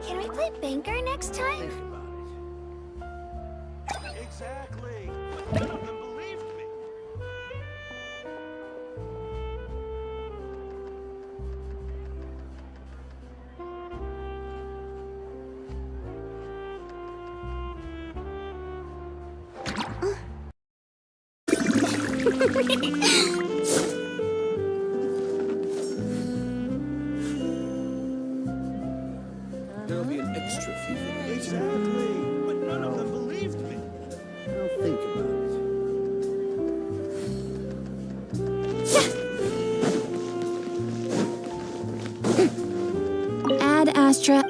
Can we play Banker next time? Exactly. But none of them believed me. There'll be an extra fee for that. Exactly. But none of them believed me. I'll think about it. Add Astra.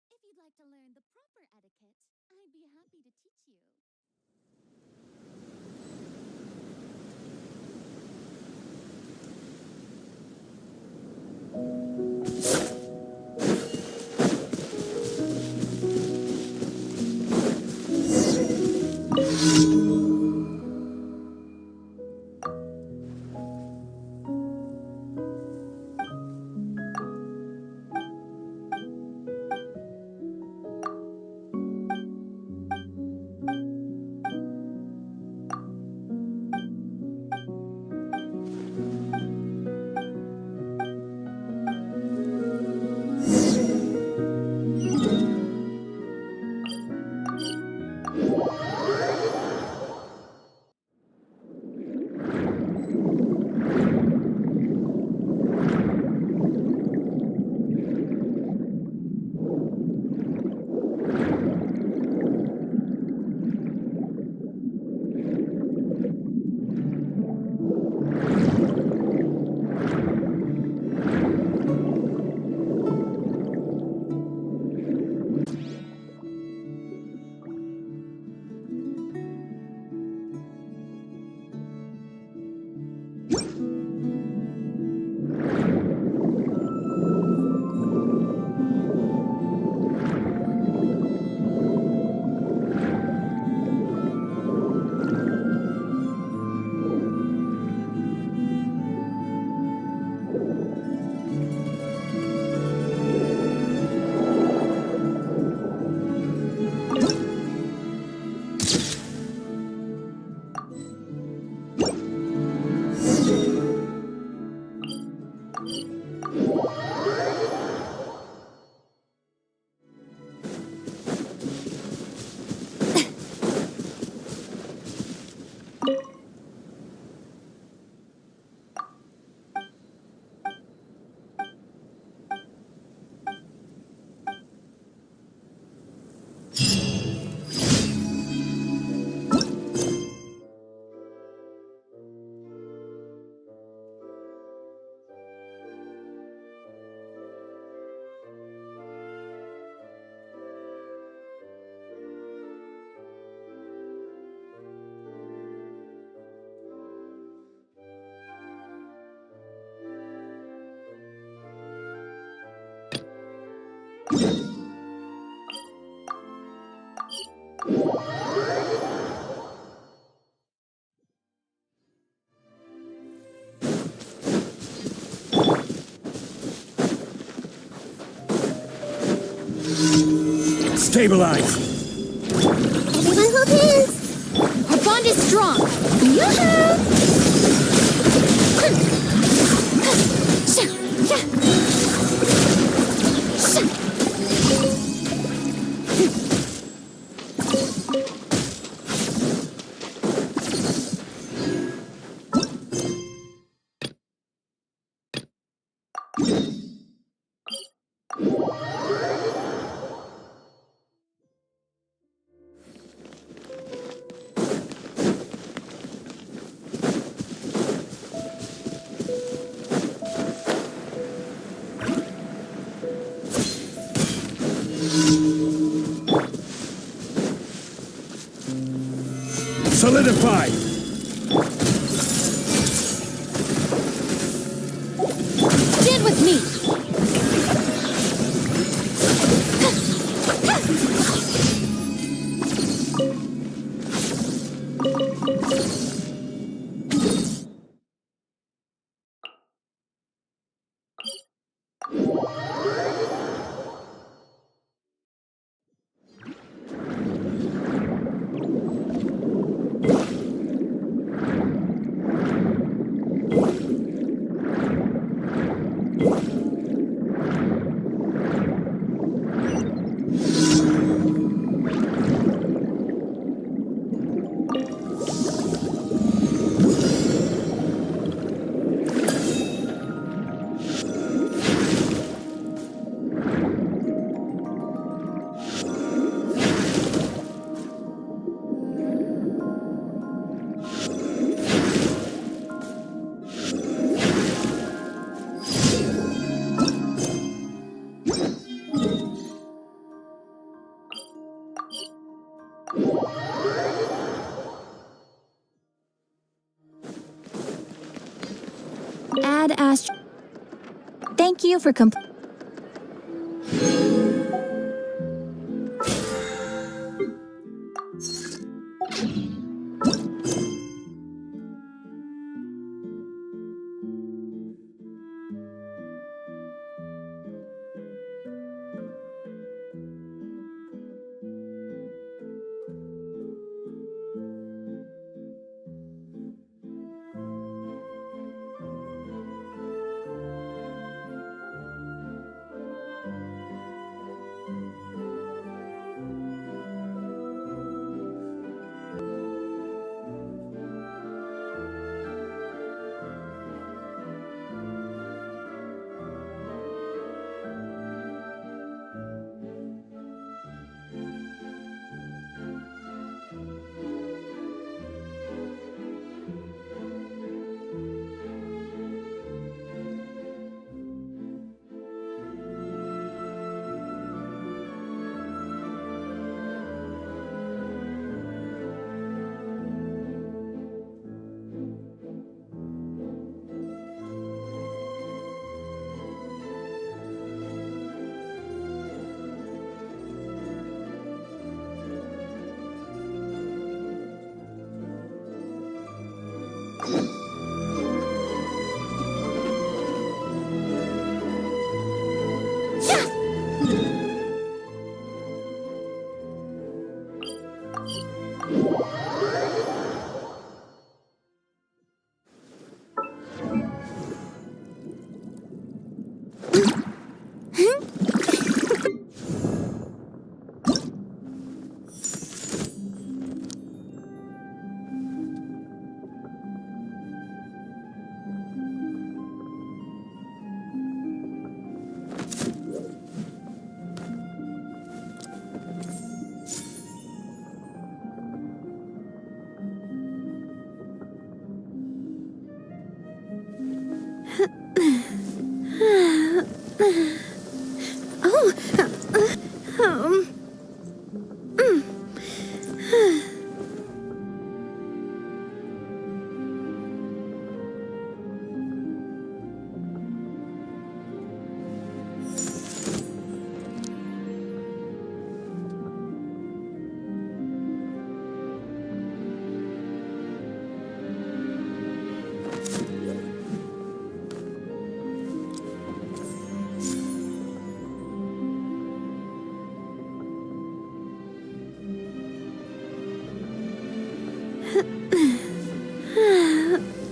If you'd like to learn the proper etiquette, I'd be happy to teach you. Stabilize! Everyone hold hands. Our bond is strong. Yoo-hoo! Solidify! Stand with me. Add Astro. Thank you for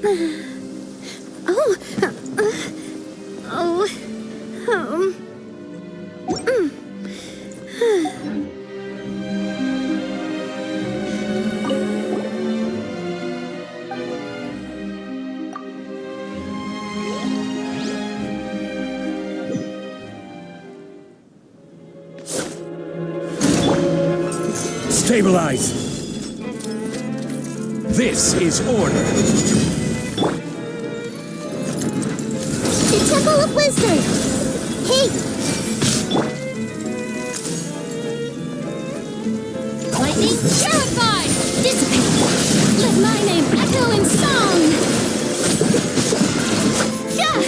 Oh. Oh. Stabilize! This is order! The Temple of Wisdom! Hey! Lightning terrified! Dissipate! Let my name echo in song! Yeah!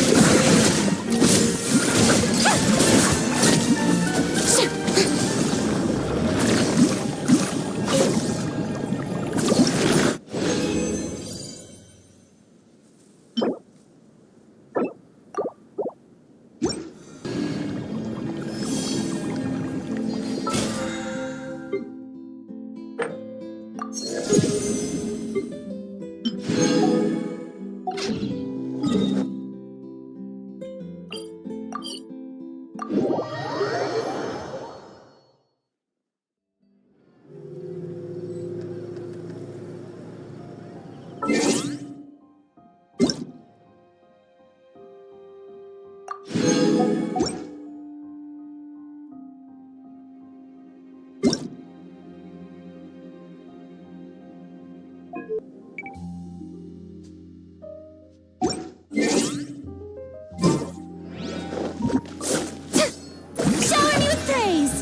Shower me with praise!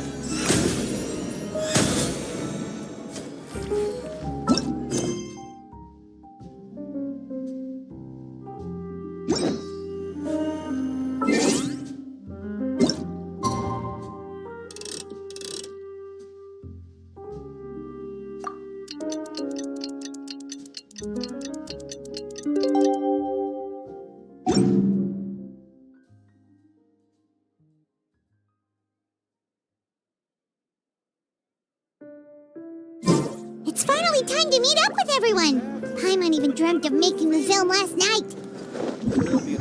It's finally time to meet up with everyone! Paimon even dreamt of making the film last night.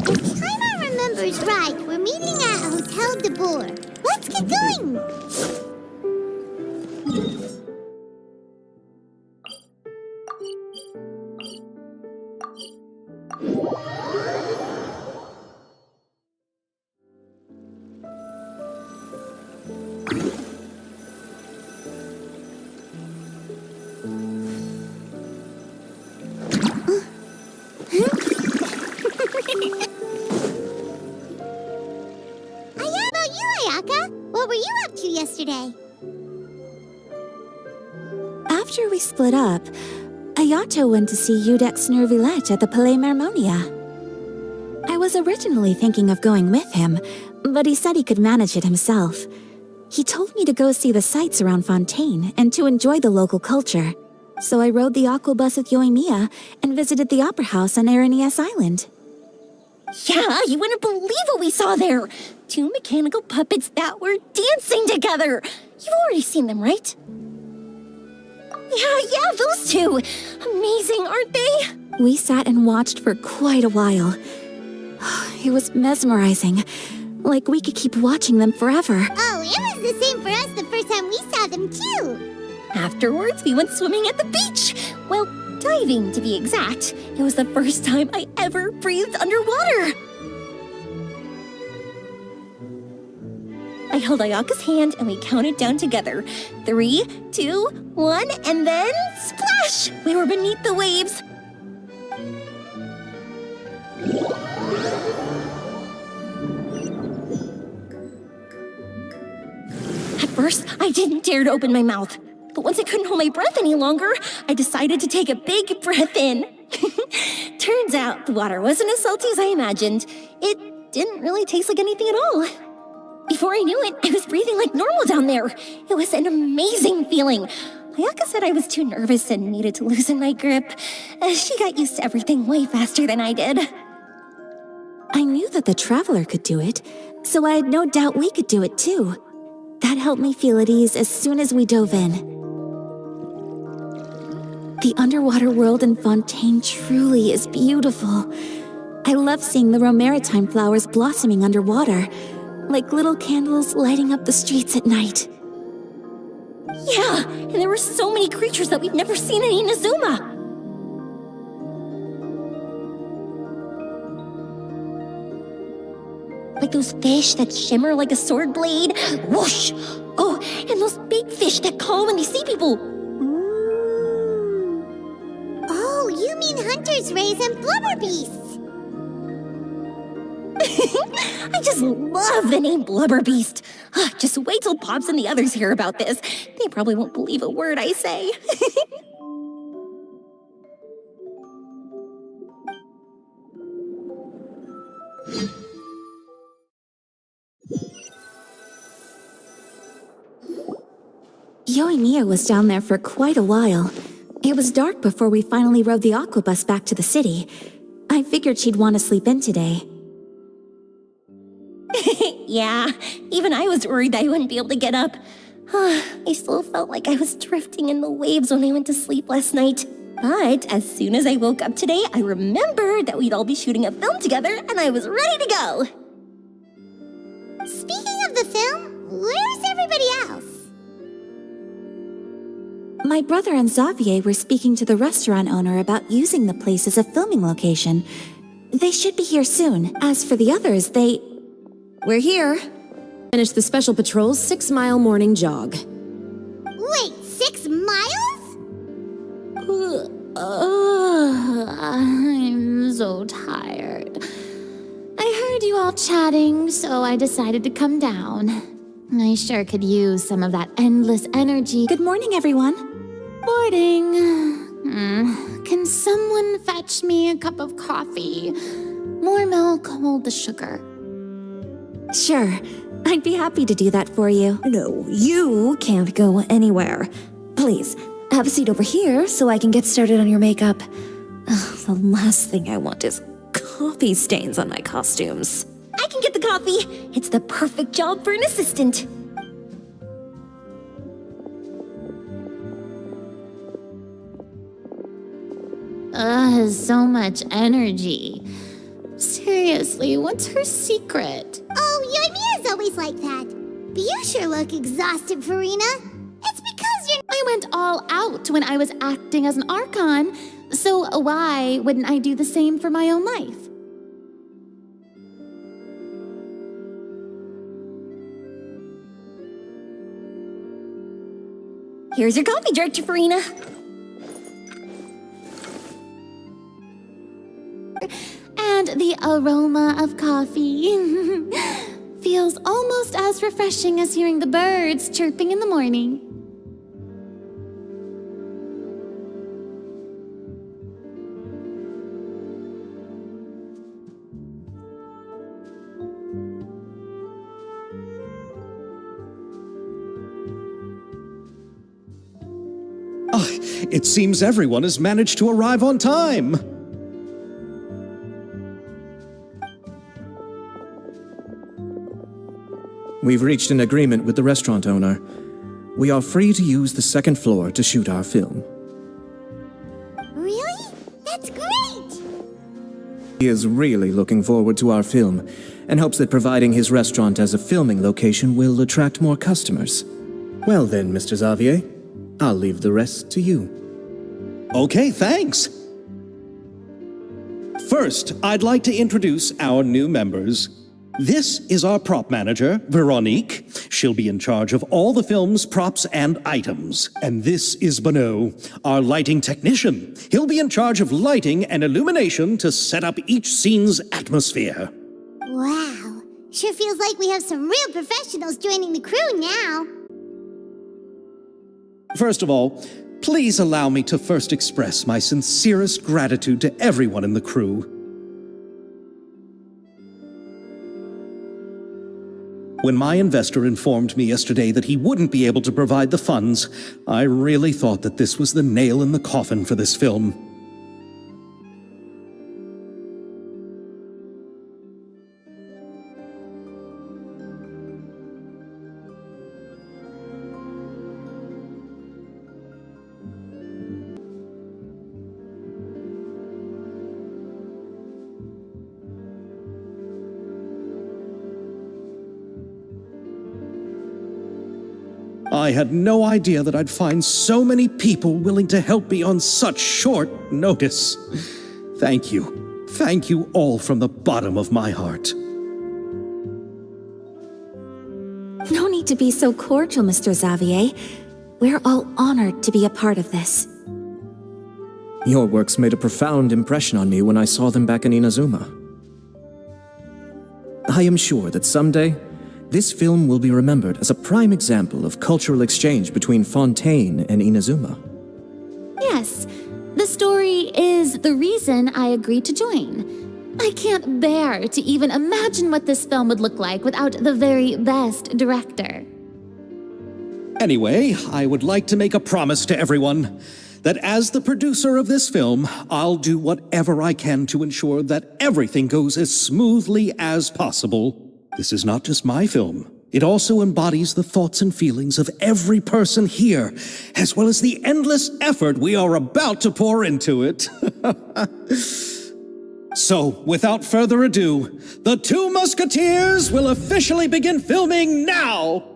If Paimon remembers right, we're meeting at Hotel de Boer. Let's get going! How about you, Ayaka? What were you up to yesterday? After we split up, Ayato went to see Udex Nervilette at the Palais Marmonia. I was originally thinking of going with him, but he said he could manage it himself. He told me to go see the sights around Fontaine and to enjoy the local culture. So I rode the aqua bus with Yoimiya and visited the opera house on Aranias Island. Yeah, you wouldn't believe what we saw there! 2 mechanical puppets that were dancing together! You've already seen them, right? Yeah, those two! Amazing, aren't they? We sat and watched for quite a while. It was mesmerizing. Like we could keep watching them forever. Oh, it was the same for us the first time we saw them, too! Afterwards, we went swimming at the beach! Well, diving, to be exact. It was the first time I ever breathed underwater! I held Ayaka's hand and we counted down together. 3, 2, 1, and then splash! We were beneath the waves. At first, I didn't dare to open my mouth. But once I couldn't hold my breath any longer, I decided to take a big breath in. Turns out the water wasn't as salty as I imagined. It didn't really taste like anything at all. Before I knew it, I was breathing like normal down there. It was an amazing feeling. Ayaka said I was too nervous and needed to loosen my grip. She got used to everything way faster than I did. I knew that the Traveler could do it, so I had no doubt we could do it too. That helped me feel at ease as soon as we dove in. The underwater world in Fontaine truly is beautiful. I love seeing the romaritime flowers blossoming underwater, like little candles lighting up the streets at night. Yeah, and there were so many creatures that we've never seen in Inazuma. Like those fish that shimmer like a sword blade. Whoosh! Oh, and those big fish that call when they see people. Oh, you mean hunters, rays, and blubber beasts. I just love the name Blubber Beast. Just wait till Pops and the others hear about this. They probably won't believe a word I say. Yoimiya was down there for quite a while. It was dark before we finally rode the aquabus back to the city. I figured she'd want to sleep in today. Yeah, even I was worried I wouldn't be able to get up. I still felt like I was drifting in the waves when I went to sleep last night. But as soon as I woke up today, I remembered that we'd all be shooting a film together, and I was ready to go. Speaking of the film, where's everybody else? My brother and Xavier were speaking to the restaurant owner about using the place as a filming location. They should be here soon. As for the others, We're here. Finish the special patrol's 6-mile morning jog. Wait, 6 miles? I'm so tired. I heard you all chatting, so I decided to come down. I sure could use some of that endless energy. good morning, everyone. Morning. Can someone fetch me a cup of coffee? More milk, hold the sugar. Sure, I'd be happy to do that for you. No, you can't go anywhere. Please, have a seat over here so I can get started on your makeup. The last thing I want is coffee stains on my costumes. I can get the coffee. It's the perfect job for an assistant. So much energy. Seriously, what's her secret? Oh, Yoimiya's always like that. But you sure look exhausted, Furina. It's because you're... I went all out when I was acting as an Archon, so why wouldn't I do the same for my own life? Here's your coffee, Director Furina. And the aroma of coffee feels almost as refreshing as hearing the birds chirping in the morning. It seems everyone has managed to arrive on time. We've reached an agreement with the restaurant owner. We are free to use the second floor to shoot our film. Really? That's great! He is really looking forward to our film and hopes that providing his restaurant as a filming location will attract more customers. Well then, Mr. Xavier, I'll leave the rest to you. Okay, thanks. First, I'd like to introduce our new members. This is our prop manager, Veronique. She'll be in charge of all the film's props and items. And this is Bono, our lighting technician. He'll be in charge of lighting and illumination to set up each scene's atmosphere. Wow. Sure feels like we have some real professionals joining the crew now. First of all, please allow me to first express my sincerest gratitude to everyone in the crew. When my investor informed me yesterday that he wouldn't be able to provide the funds, I really thought that this was the nail in the coffin for this film. I had no idea that I'd find so many people willing to help me on such short notice. Thank you. Thank you all from the bottom of my heart. No need to be so cordial, Mr. Xavier. We're all honored to be a part of this. Your works made a profound impression on me when I saw them back in Inazuma. I am sure that someday, this film will be remembered as a prime example of cultural exchange between Fontaine and Inazuma. Yes, the story is the reason I agreed to join. I can't bear to even imagine what this film would look like without the very best director. Anyway, I would like to make a promise to everyone that as the producer of this film, I'll do whatever I can to ensure that everything goes as smoothly as possible. This is not just my film. It also embodies the thoughts and feelings of every person here, as well as the endless effort we are about to pour into it. So, without further ado, the Two Musketeers will officially begin filming now!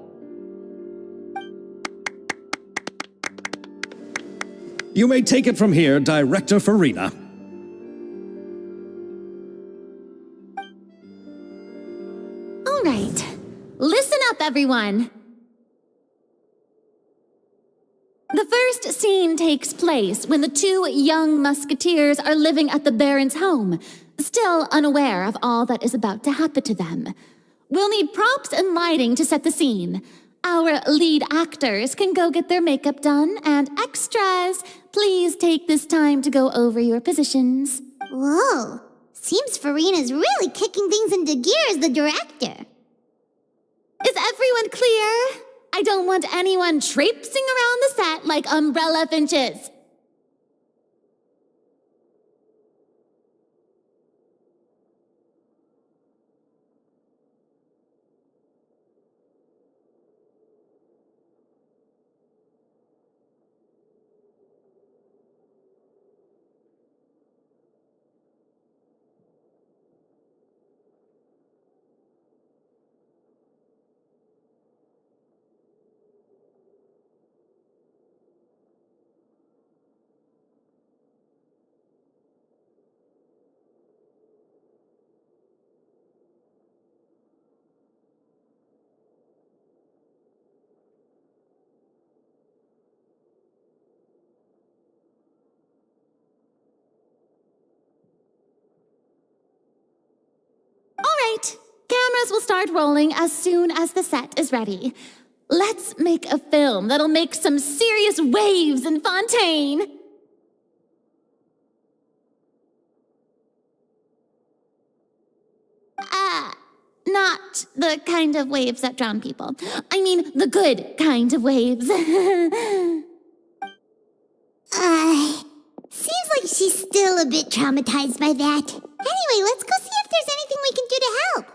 You may take it from here, Director Furina. All right, listen up, everyone. The first scene takes place when the two young musketeers are living at the Baron's home, still unaware of all that is about to happen to them. We'll need props and lighting to set the scene. Our lead actors can go get their makeup done, and extras, please take this time to go over your positions. Whoa. Seems Furina's really kicking things into gear as the director. Is everyone clear? I don't want anyone traipsing around the set like umbrella finches. Cameras will start rolling as soon as the set is ready. Let's make a film that'll make some serious waves in Fontaine. Not the kind of waves that drown people. I mean, the good kind of waves. Seems like she's still a bit traumatized by that. Anyway, let's go see if there's anything we can do to help.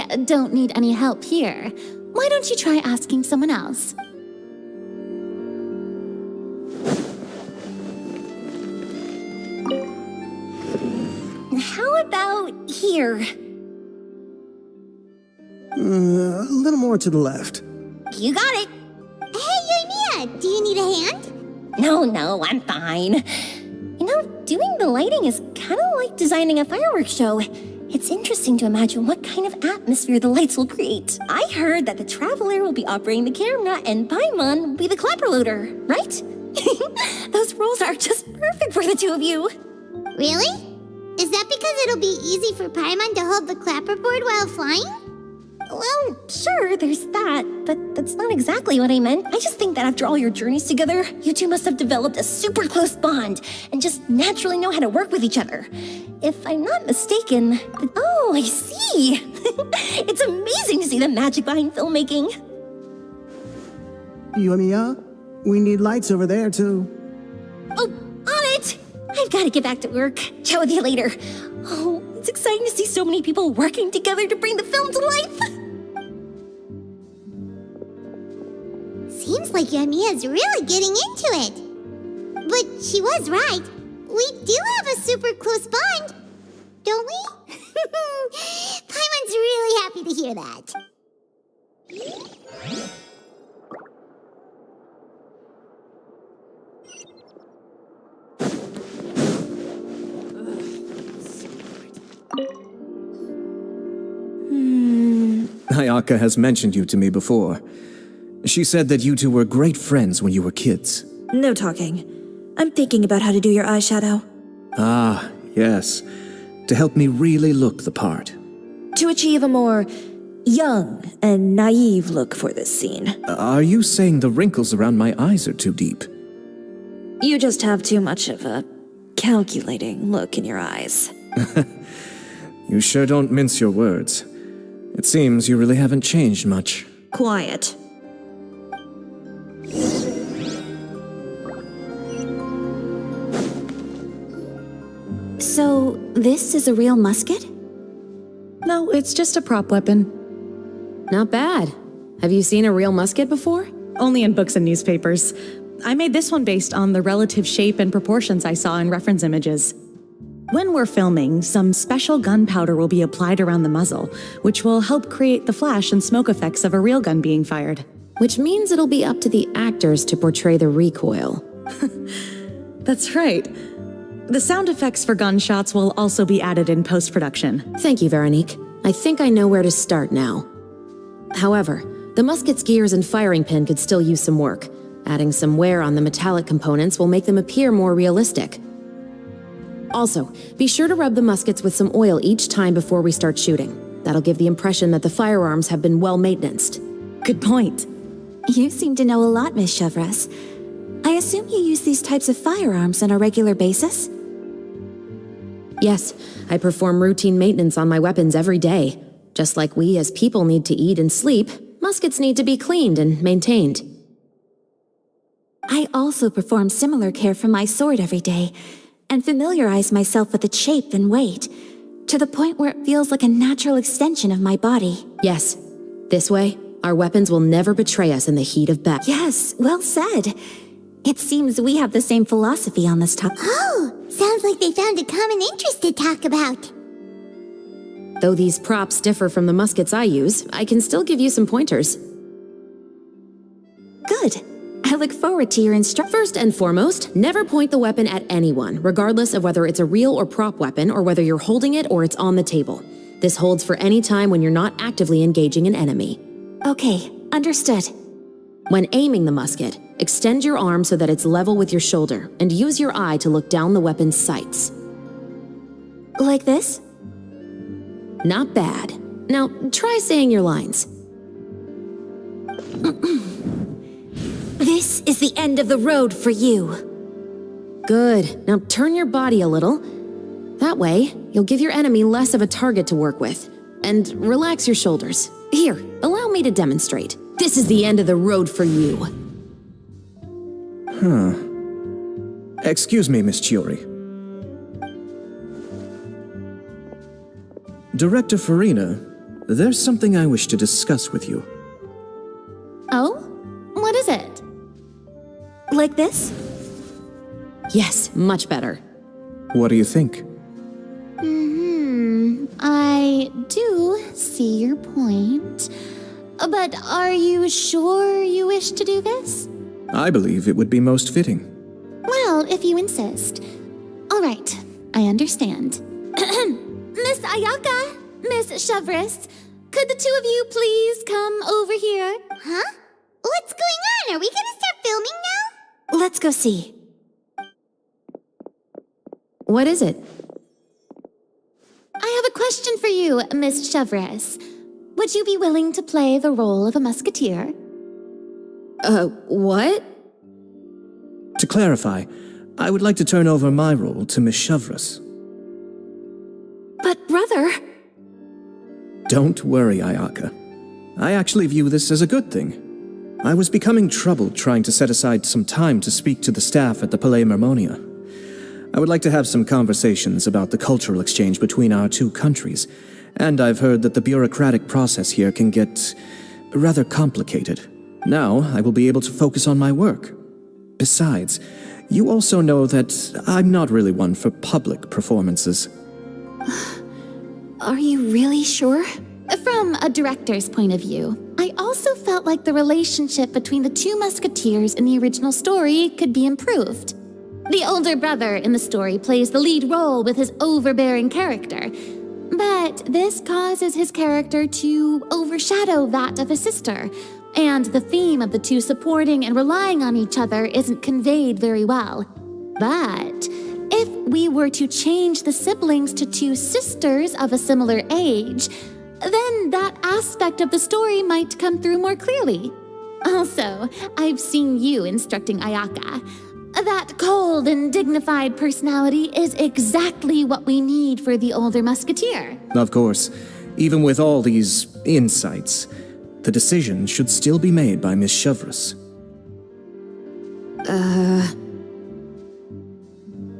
I don't need any help here. Why don't you try asking someone else? How about here? A little more to the left. You got it. Hey, Yoimiya, do you need a hand? No, I'm fine. You know, doing the lighting is kind of like designing a fireworks show. It's interesting to imagine what kind of atmosphere the lights will create. I heard that the Traveler will be operating the camera and Paimon will be the clapper loader, right? Those roles are just perfect for the two of you. Really? Is that because it'll be easy for Paimon to hold the clapperboard while flying? Well, sure, there's that, but that's not exactly what I meant. I just think that after all your journeys together, you two must have developed a super close bond and just naturally know how to work with each other. If I'm not mistaken, oh, I see. It's amazing to see the magic behind filmmaking. Yoimiya, we need lights over there, too. Oh, on it! I've gotta get back to work. Chat with you later. Oh, it's exciting to see so many people working together to bring the film to life. Seems like Yamiya's really getting into it. But she was right. We do have a super close bond, don't we? Paimon's really happy to hear that. Ayaka has mentioned you to me before. She said that you two were great friends when you were kids. No talking. I'm thinking about how to do your eyeshadow. Ah, yes. To help me really look the part. To achieve a more young and naive look for this scene. Are you saying the wrinkles around my eyes are too deep? You just have too much of a calculating look in your eyes. You sure don't mince your words. It seems you really haven't changed much. Quiet. So, this is a real musket? No, it's just a prop weapon. Not bad. Have you seen a real musket before? Only in books and newspapers. I made this one based on the relative shape and proportions I saw in reference images. When we're filming, some special gunpowder will be applied around the muzzle, which will help create the flash and smoke effects of a real gun being fired. Which means it'll be up to the actors to portray the recoil. That's right. The sound effects for gunshots will also be added in post-production. Thank you, Veronique. I think I know where to start now. However, the musket's gears and firing pin could still use some work. Adding some wear on the metallic components will make them appear more realistic. Also, be sure to rub the muskets with some oil each time before we start shooting. That'll give the impression that the firearms have been well maintained. Good point. You seem to know a lot, Miss Chevres. I assume you use these types of firearms on a regular basis? Yes, I perform routine maintenance on my weapons every day. Just like we as people need to eat and sleep, muskets need to be cleaned and maintained. I also perform similar care for my sword every day, and familiarize myself with its shape and weight, to the point where it feels like a natural extension of my body. Yes, this way, our weapons will never betray us in the heat of battle. Yes, well said. It seems we have the same philosophy on this topic. Oh, sounds like they found a common interest to talk about. Though these props differ from the muskets I use, I can still give you some pointers. Good. I look forward to your instructions. First and foremost, never point the weapon at anyone, regardless of whether it's a real or prop weapon or whether you're holding it or it's on the table. This holds for any time when you're not actively engaging an enemy. Okay, understood. When aiming the musket, extend your arm so that it's level with your shoulder and use your eye to look down the weapon's sights. Like this? Not bad. Now, try saying your lines. This is the end of the road for you. Good. Now turn your body a little. That way, you'll give your enemy less of a target to work with. And relax your shoulders. Here, allow me to demonstrate. This is the end of the road for you. Excuse me, Miss Chiori. Director Furina, there's something I wish to discuss with you. Oh? What is it? Like this? Yes, much better. What do you think? I do see your point. But are you sure you wish to do this? I believe it would be most fitting. Well, if you insist. All right, I understand. Miss Ayaka, Miss Chevres, could the two of you please come over here? Huh? What's going on? Are we gonna start filming now? Let's go see. What is it? I have a question for you, Miss Chevres. Would you be willing to play the role of a musketeer? What? To clarify, I would like to turn over my role to Miss Chevres. But brother... Don't worry, Ayaka. I actually view this as a good thing. I was becoming troubled trying to set aside some time to speak to the staff at the Palais Mermonia. I would like to have some conversations about the cultural exchange between our two countries, and I've heard that the bureaucratic process here can get rather complicated. Now, I will be able to focus on my work. Besides, you also know that I'm not really one for public performances. Are you really sure? From a director's point of view, I also felt like the relationship between the two musketeers in the original story could be improved. The older brother in the story plays the lead role with his overbearing character, but this causes his character to overshadow that of his sister, and the theme of the two supporting and relying on each other isn't conveyed very well. But if we were to change the siblings to two sisters of a similar age, then that aspect of the story might come through more clearly. Also, I've seen you instructing Ayaka. That cold and dignified personality is exactly what we need for the older musketeer. Of course, even with all these insights, the decision should still be made by Miss Chevreuse.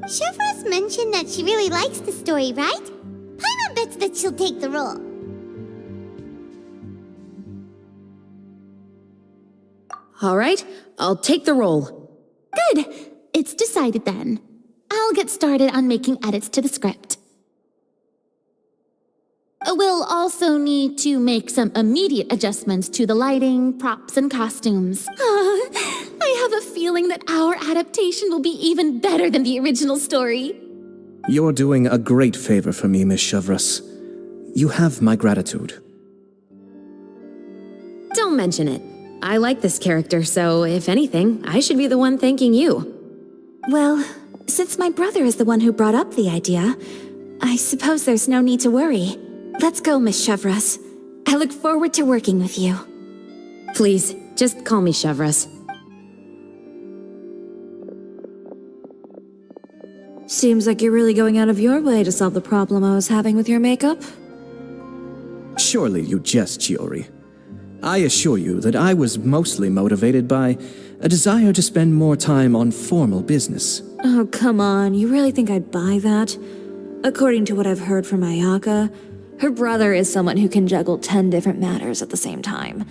Chevreuse mentioned that she really likes the story, right? Paimon bets that she'll take the role. All right, I'll take the role. Good. It's decided then. I'll get started on making edits to the script. We'll also need to make some immediate adjustments to the lighting, props, and costumes. I have a feeling that our adaptation will be even better than the original story. You're doing a great favor for me, Miss Chevreuse. You have my gratitude. Don't mention it. I like this character, so if anything, I should be the one thanking you. Well, since my brother is the one who brought up the idea, I suppose there's no need to worry. Let's go, Miss Chevreuse. I look forward to working with you. Please, just call me Chevreuse. Seems like you're really going out of your way to solve the problem I was having with your makeup. Surely you jest, Chiori. I assure you that I was mostly motivated by a desire to spend more time on formal business. Oh, come on. You really think I'd buy that? According to what I've heard from Ayaka, her brother is someone who can juggle 10 different matters at the same time.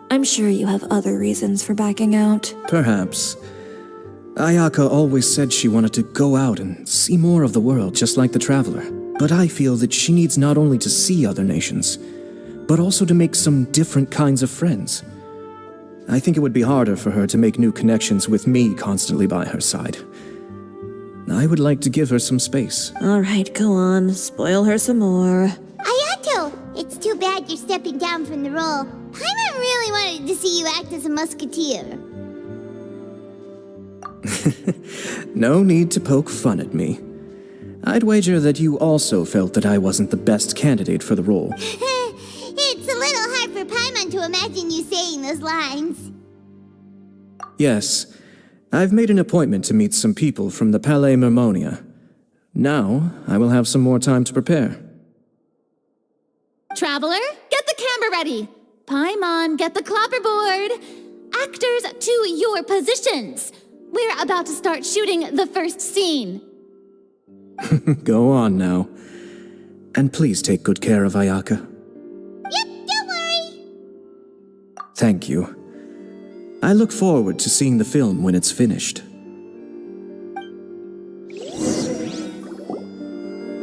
I'm sure you have other reasons for backing out. Perhaps. Ayaka always said she wanted to go out and see more of the world, just like the Traveler. But I feel that she needs not only to see other nations, but also to make some different kinds of friends. I think it would be harder for her to make new connections with me constantly by her side. I would like to give her some space. All right, go on. Spoil her some more. Ayato! It's too bad you're stepping down from the role. Paimon really wanted to see you act as a musketeer. No need to poke fun at me. I'd wager that you also felt that I wasn't the best candidate for the role. It's a little hard for Paimon to imagine you saying those lines. Yes, I've made an appointment to meet some people from the Palais Mermonia. Now, I will have some more time to prepare. Traveler, get the camera ready. Paimon, get the clapperboard. Actors, to your positions. We're about to start shooting the first scene. Go on now. And please take good care of Ayaka. Yep, don't worry. Thank you. I look forward to seeing the film when it's finished.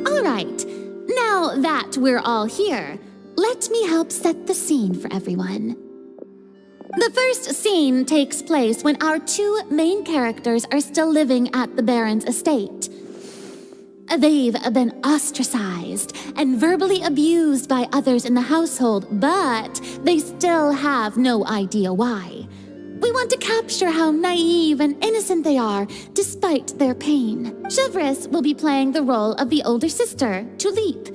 All right, now that we're all here, let me help set the scene for everyone. The first scene takes place when our two main characters are still living at the Baron's estate. They've been ostracized and verbally abused by others in the household, but they still have no idea why. We want to capture how naive and innocent they are, despite their pain. Chevreuse will be playing the role of the older sister, Tulip,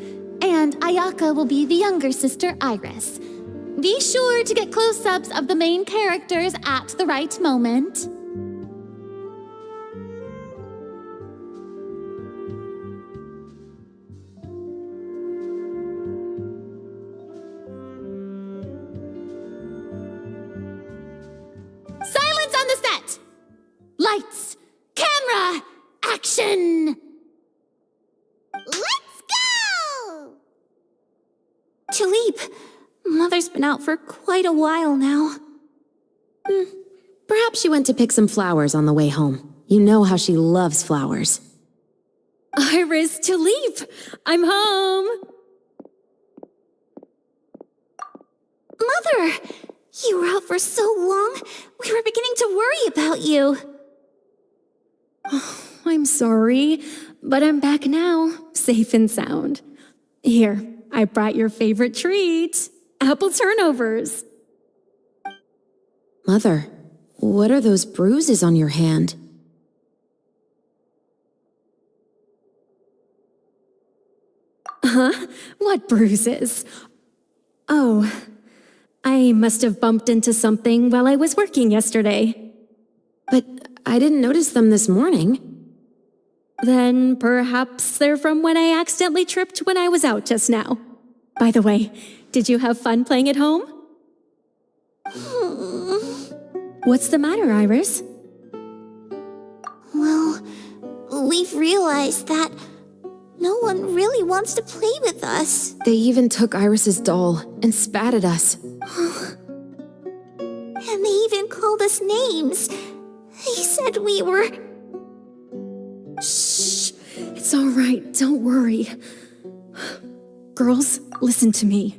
and Ayaka will be the younger sister, Iris. Be sure to get close-ups of the main characters at the right moment. Silence on the set! Lights, camera, action! Mother's been out for quite a while now. Perhaps she went to pick some flowers on the way home. You know how she loves flowers. Iris, Tulip! I'm home! Mother! You were out for so long, we were beginning to worry about you. I'm sorry, but I'm back now, safe and sound. Here, I brought your favorite treat, apple turnovers. Mother, what are those bruises on your hand? Huh? What bruises? Oh, I must have bumped into something while I was working yesterday. But I didn't notice them this morning. Then perhaps they're from when I accidentally tripped when I was out just now. By the way, did you have fun playing at home? What's the matter, Iris? Well, we've realized that no one really wants to play with us. They even took Iris's doll and spat at us. And they even called us names. They said we were... Shh! It's all right, don't worry. Girls, listen to me.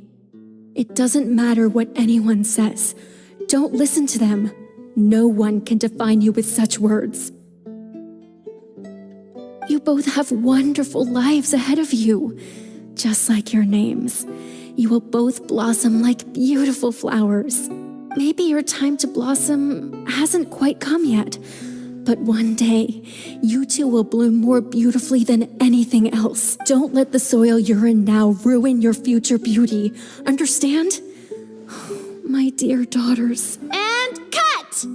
It doesn't matter what anyone says. Don't listen to them. No one can define you with such words. You both have wonderful lives ahead of you. Just like your names. You will both blossom like beautiful flowers. Maybe your time to blossom hasn't quite come yet, but one day, you two will bloom more beautifully than anything else. Don't let the soil you're in now ruin your future beauty. Understand? My dear daughters. And cut!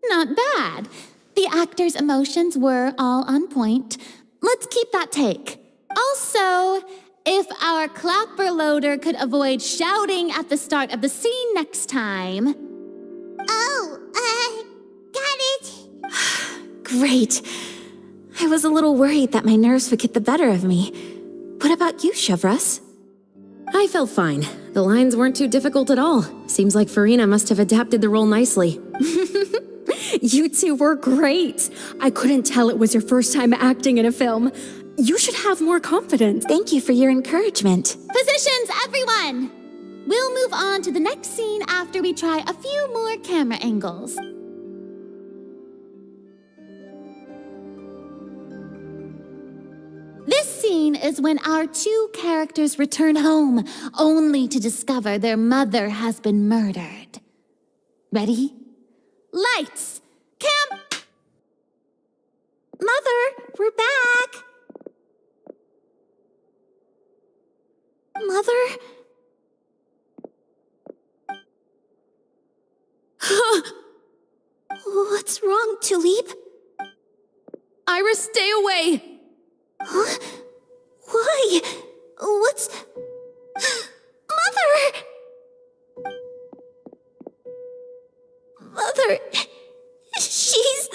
Not bad. The actor's emotions were all on point. Let's keep that take. Also, if our clapper loader could avoid shouting at the start of the scene next time. Oh, got it. Great. I was a little worried that my nerves would get the better of me. What about you, Chevros? I felt fine. The lines weren't too difficult at all. Seems like Furina must have adapted the role nicely. You two were great. I couldn't tell it was your first time acting in a film. You should have more confidence. Thank you for your encouragement. Positions, everyone! We'll move on to the next scene after we try a few more camera angles. This scene is when our two characters return home, only to discover their mother has been murdered. Ready? Lights! Cam! Mother, we're back. Mother? What's wrong, Tulip? Iris, stay away! Huh? Why? What's... Mother! Mother... She's...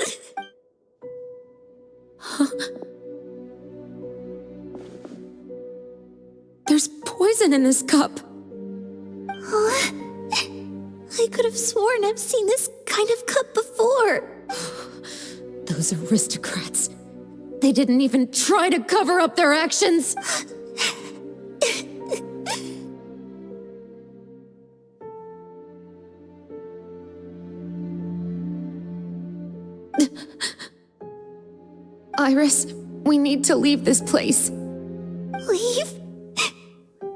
There's poison in this cup. Huh? I could have sworn I've seen this kind of cup before. Those aristocrats. They didn't even try to cover up their actions. Iris, we need to leave this place. Leave?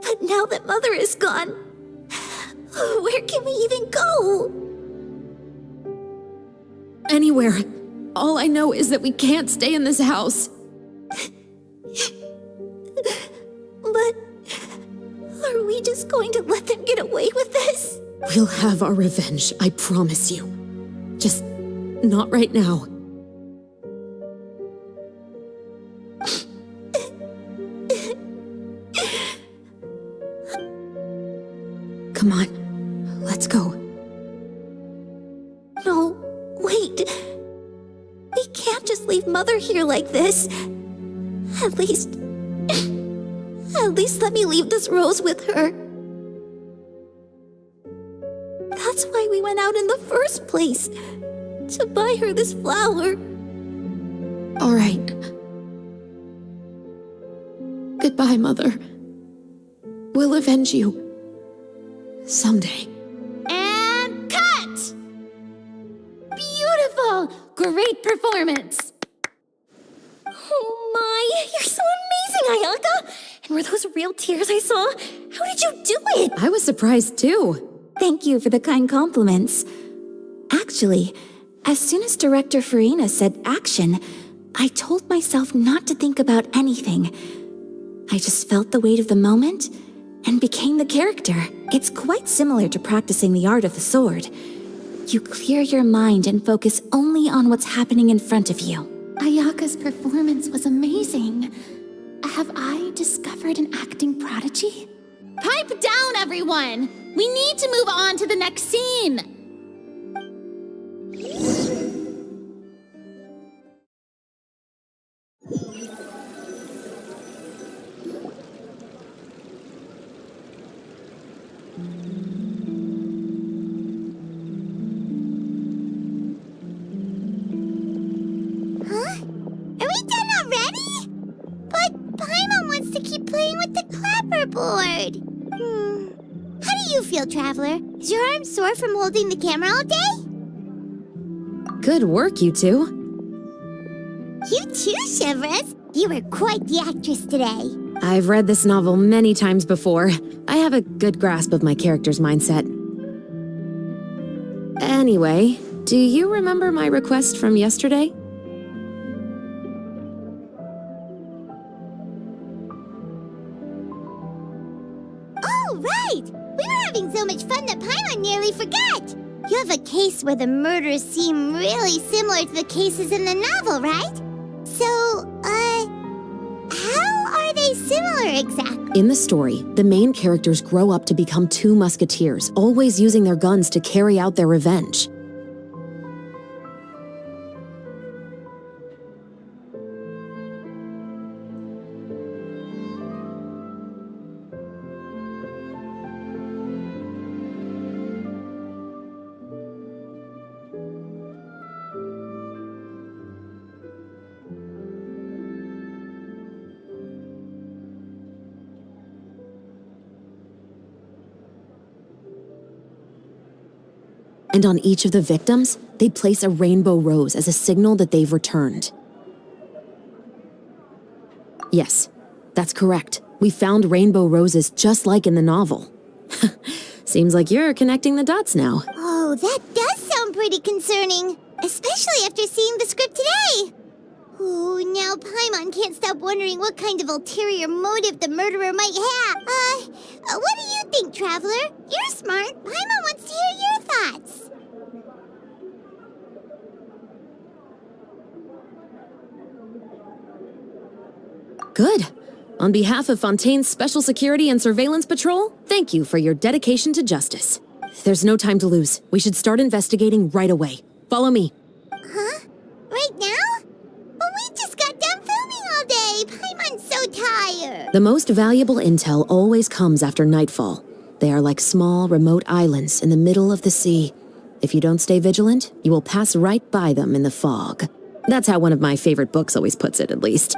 But now that Mother is gone, where can we even go? Anywhere. All I know is that we can't stay in this house. But are we just going to let them get away with this? We'll have our revenge, I promise you. Just not right now. Come on, let's go. No, wait. We can't just leave Mother here like this. At least, At least let me leave this rose with her. That's why we went out in the first place. To buy her this flower. All right. Goodbye, Mother. We'll avenge you. Someday. And cut! Beautiful! Great performance! Oh my, you're so amazing, Ayaka! And were those real tears I saw? How did you do it? I was surprised too. Thank you for the kind compliments. Actually, as soon as Director Furina said action, I told myself not to think about anything. I just felt the weight of the moment and became the character. It's quite similar to practicing the art of the sword. You clear your mind and focus only on what's happening in front of you. Ayaka's performance was amazing. Have I discovered an acting prodigy? Pipe down, everyone! We need to move on to the next scene! Huh? Are we done already? But Paimon wants to keep playing with the clapperboard. How do you feel, Traveler? Is your arm sore from holding the camera all day? Good work, you two. You too, Chevres. You were quite the actress today. I've read this novel many times before. I have a good grasp of my character's mindset. Anyway, do you remember my request from yesterday? Oh, right! We were having so much fun that Paimon nearly forgot. You have a case where the murders seem really similar to the cases in the novel, right? So, how are they similar exactly? In the story, the main characters grow up to become two musketeers, always using their guns to carry out their revenge. And on each of the victims, they place a rainbow rose as a signal that they've returned. Yes, that's correct. We found rainbow roses just like in the novel. Seems like you're connecting the dots now. Oh, that does sound pretty concerning. Especially after seeing the script today. Oh, now Paimon can't stop wondering what kind of ulterior motive the murderer might have. What do you think, Traveler? You're smart. Paimon wants to hear your thoughts. Good. On behalf of Fontaine's Special Security and Surveillance Patrol, thank you for your dedication to justice. There's no time to lose. We should start investigating right away. Follow me. Huh? Right now? But we just got done filming all day. Paimon's so tired. The most valuable intel always comes after nightfall. They are like small, remote islands in the middle of the sea. If you don't stay vigilant, you will pass right by them in the fog. That's how one of my favorite books always puts it, at least.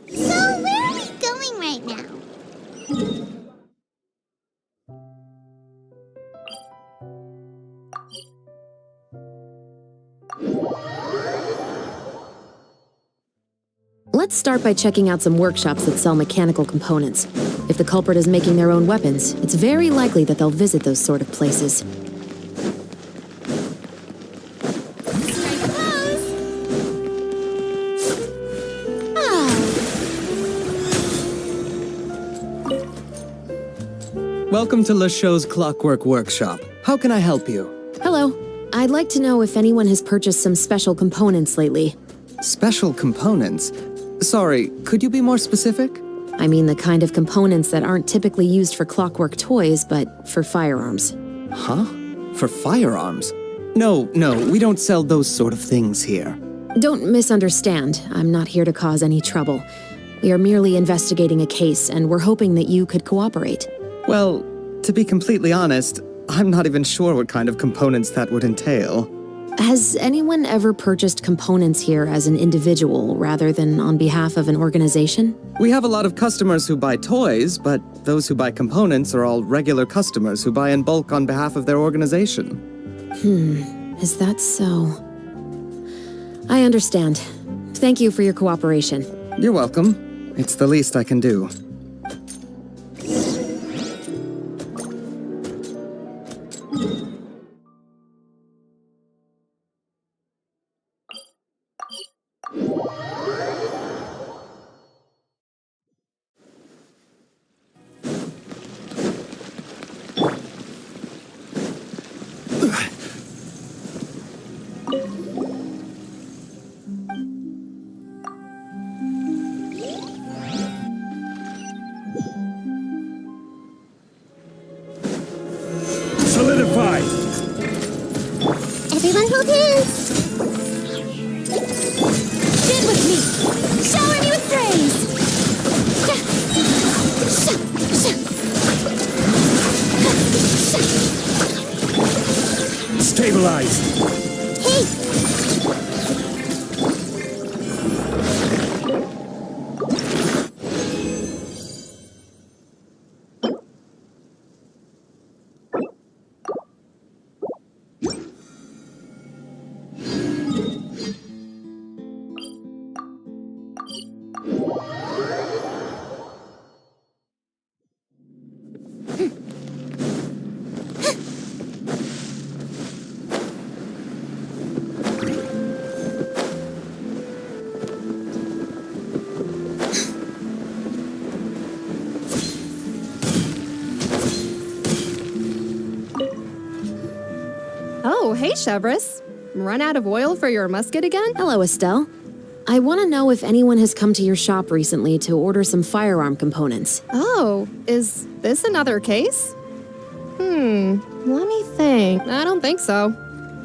So, where are we going right now? Let's start by checking out some workshops that sell mechanical components. If the culprit is making their own weapons, it's very likely that they'll visit those sort of places. Welcome to LeChaux's Clockwork Workshop. How can I help you? Hello. I'd like to know if anyone has purchased some special components lately. Special components? Sorry, could you be more specific? I mean the kind of components that aren't typically used for clockwork toys, but for firearms. Huh? For firearms? No, we don't sell those sort of things here. Don't misunderstand. I'm not here to cause any trouble. We are merely investigating a case, and we're hoping that you could cooperate. Well, to be completely honest, I'm not even sure what kind of components that would entail. Has anyone ever purchased components here as an individual rather than on behalf of an organization? We have a lot of customers who buy toys, but those who buy components are all regular customers who buy in bulk on behalf of their organization. Is that so? I understand. Thank you for your cooperation. You're welcome. It's the least I can do. Solidify! Everyone hold hands. Stand with me. Shower me with praise. Stabilize! Hey! Oh, hey, Chevris. Run out of oil for your musket again? Hello, Estelle. I want to know if anyone has come to your shop recently to order some firearm components. Oh, is this another case? Let me think. I don't think so.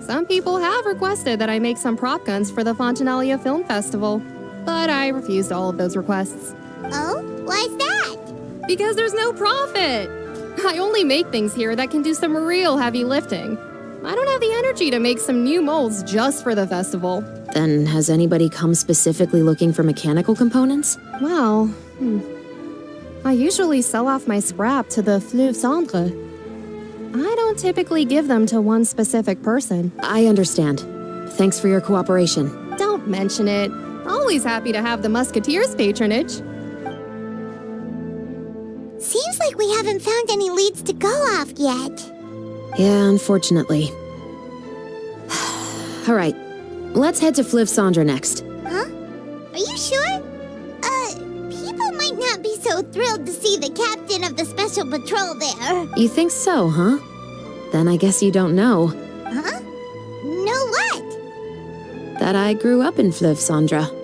Some people have requested that I make some prop guns for the Fontaine Film Festival, but I refused all of those requests. Oh? Why's that? Because there's no profit! I only make things here that can do some real heavy lifting. I don't have the energy to make some new molds just for the festival. Then has anybody come specifically looking for mechanical components? Well, I usually sell off my scrap to the Fleuve Cendre. I don't typically give them to one specific person. I understand. Thanks for your cooperation. Don't mention it. Always happy to have the Musketeers' patronage. Seems like we haven't found any leads to go off yet. Yeah, unfortunately. All right, let's head to Fleuve Cendre next. Huh? Are you sure? People might not be so thrilled to see the captain of the special patrol there. You think so, huh? Then I guess you don't know. Huh? Know what? That I grew up in Fleuve Cendre.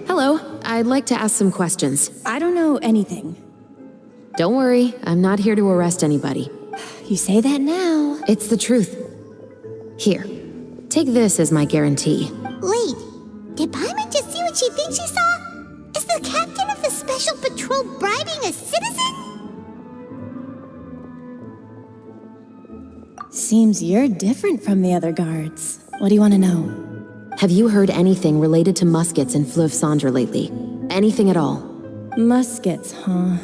Hello, I'd like to ask some questions. I don't know anything. Don't worry, I'm not here to arrest anybody. You say that now. It's the truth. Here, take this as my guarantee. Wait, did Paimon just see what she thinks she saw? Is the captain of the special patrol bribing a citizen? Seems you're different from the other guards. What do you want to know? Have you heard anything related to muskets in Fleuve Cendre lately? Anything at all? Muskets, huh?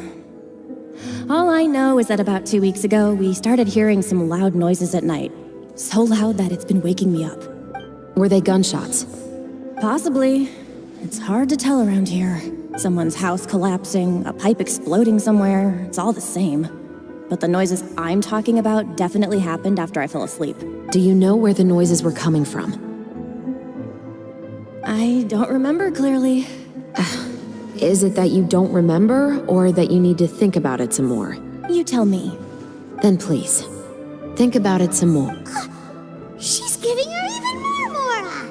All I know is that about 2 weeks ago, we started hearing some loud noises at night. So loud that it's been waking me up. Were they gunshots? Possibly. It's hard to tell around here. Someone's house collapsing, a pipe exploding somewhere, it's all the same. But the noises I'm talking about definitely happened after I fell asleep. Do you know where the noises were coming from? I don't remember clearly. Is it that you don't remember, or that you need to think about it some more? You tell me. Then please, think about it some more. She's giving her even more Mora!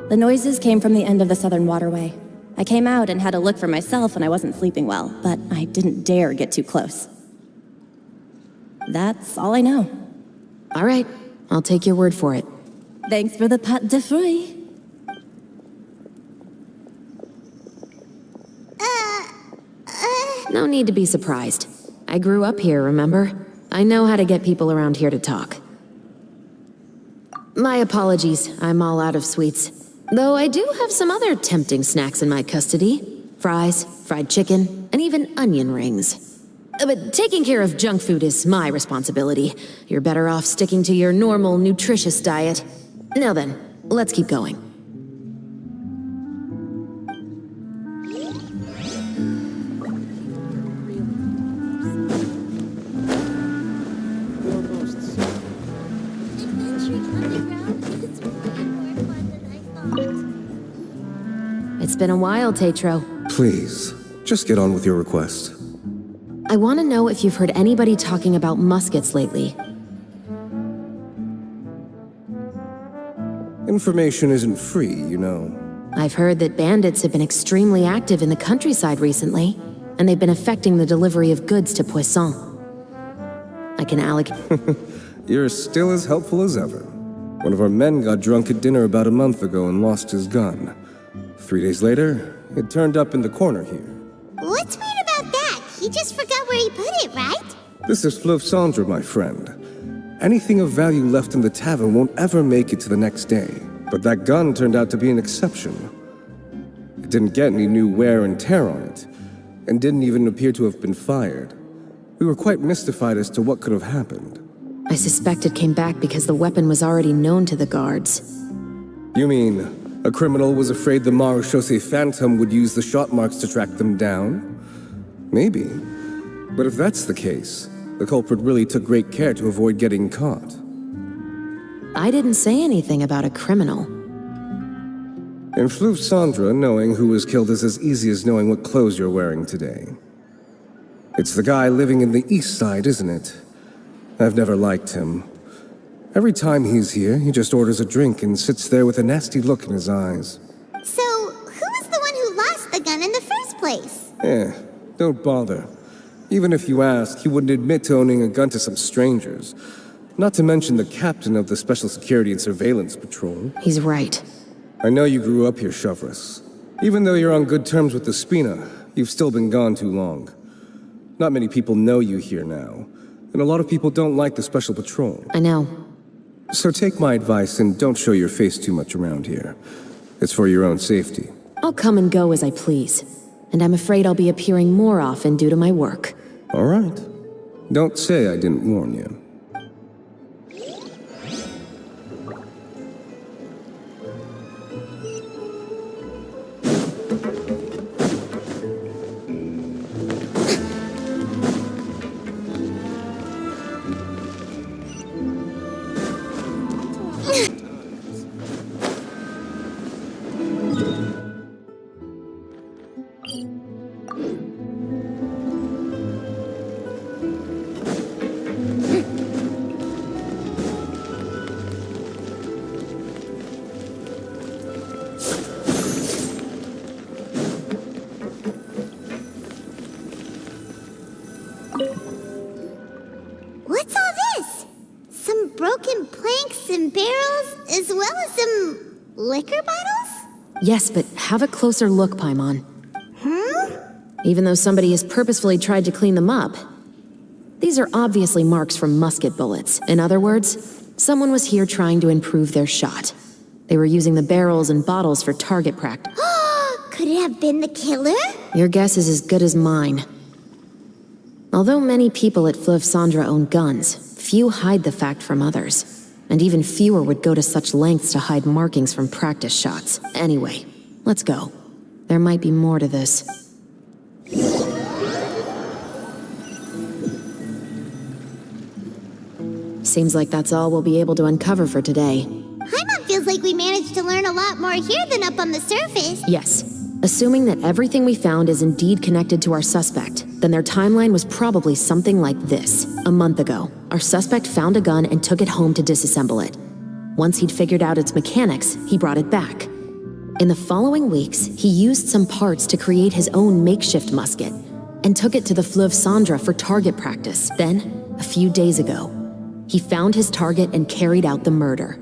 The noises came from the end of the southern waterway. I came out and had a look for myself when I wasn't sleeping well, but I didn't dare get too close. That's all I know. All right, I'll take your word for it. Thanks for the pâte de fruits. No need to be surprised. I grew up here, remember? I know how to get people around here to talk. My apologies, I'm all out of sweets. Though I do have some other tempting snacks in my custody. Fries, fried chicken, and even onion rings. But taking care of junk food is my responsibility. You're better off sticking to your normal, nutritious diet. Now then, let's keep going. It's been a while, Tetro. Please, just get on with your request. I want to know if you've heard anybody talking about muskets lately. Information isn't free, you know. I've heard that bandits have been extremely active in the countryside recently, and they've been affecting the delivery of goods to Poisson. I can allocate... You're still as helpful as ever. One of our men got drunk at dinner about a month ago and lost his gun. 3 days later, it turned up in the corner here. What's weird about that? He just forgot where he put it, right? This is Fleuve Cendre, my friend. Anything of value left in the tavern won't ever make it to the next day. But that gun turned out to be an exception. It didn't get any new wear and tear on it, and didn't even appear to have been fired. We were quite mystified as to what could have happened. I suspect it came back because the weapon was already known to the guards. You mean, a criminal was afraid the Marechaussee Phantom would use the shot marks to track them down? Maybe. But if that's the case, the culprit really took great care to avoid getting caught. I didn't say anything about a criminal. In Fleuve Cendre, knowing who was killed is as easy as knowing what clothes you're wearing today. It's the guy living in the east side, isn't it? I've never liked him. Every time he's here, he just orders a drink and sits there with a nasty look in his eyes. So, who was the one who lost the gun in the first place? Don't bother. Even if you ask, he wouldn't admit to owning a gun to some strangers. Not to mention the captain of the Special Security and Surveillance Patrol. He's right. I know you grew up here, Chevres. Even though you're on good terms with the Spina, you've still been gone too long. Not many people know you here now, and a lot of people don't like the Special Patrol. I know. So take my advice and don't show your face too much around here. It's for your own safety. I'll come and go as I please. And I'm afraid I'll be appearing more often due to my work. All right. Don't say I didn't warn you. What's all this? Some broken planks and barrels, as well as some liquor bottles? Yes, but have a closer look, Paimon. Even though somebody has purposefully tried to clean them up, these are obviously marks from musket bullets. In other words, someone was here trying to improve their shot. They were using the barrels and bottles for target practice. Could it have been the killer? Your guess is as good as mine. Although many people at Fleuve Cendre own guns, few hide the fact from others. And even fewer would go to such lengths to hide markings from practice shots. Anyway, let's go. There might be more to this. Seems like that's all we'll be able to uncover for today. Paimon feels like we managed to learn a lot more here than up on the surface. Yes. Assuming that everything we found is indeed connected to our suspect, then their timeline was probably something like this. A month ago, our suspect found a gun and took it home to disassemble it. Once he'd figured out its mechanics, he brought it back. In the following weeks, he used some parts to create his own makeshift musket and took it to the Fleuve Cendra for target practice. Then, a few days ago, he found his target and carried out the murder.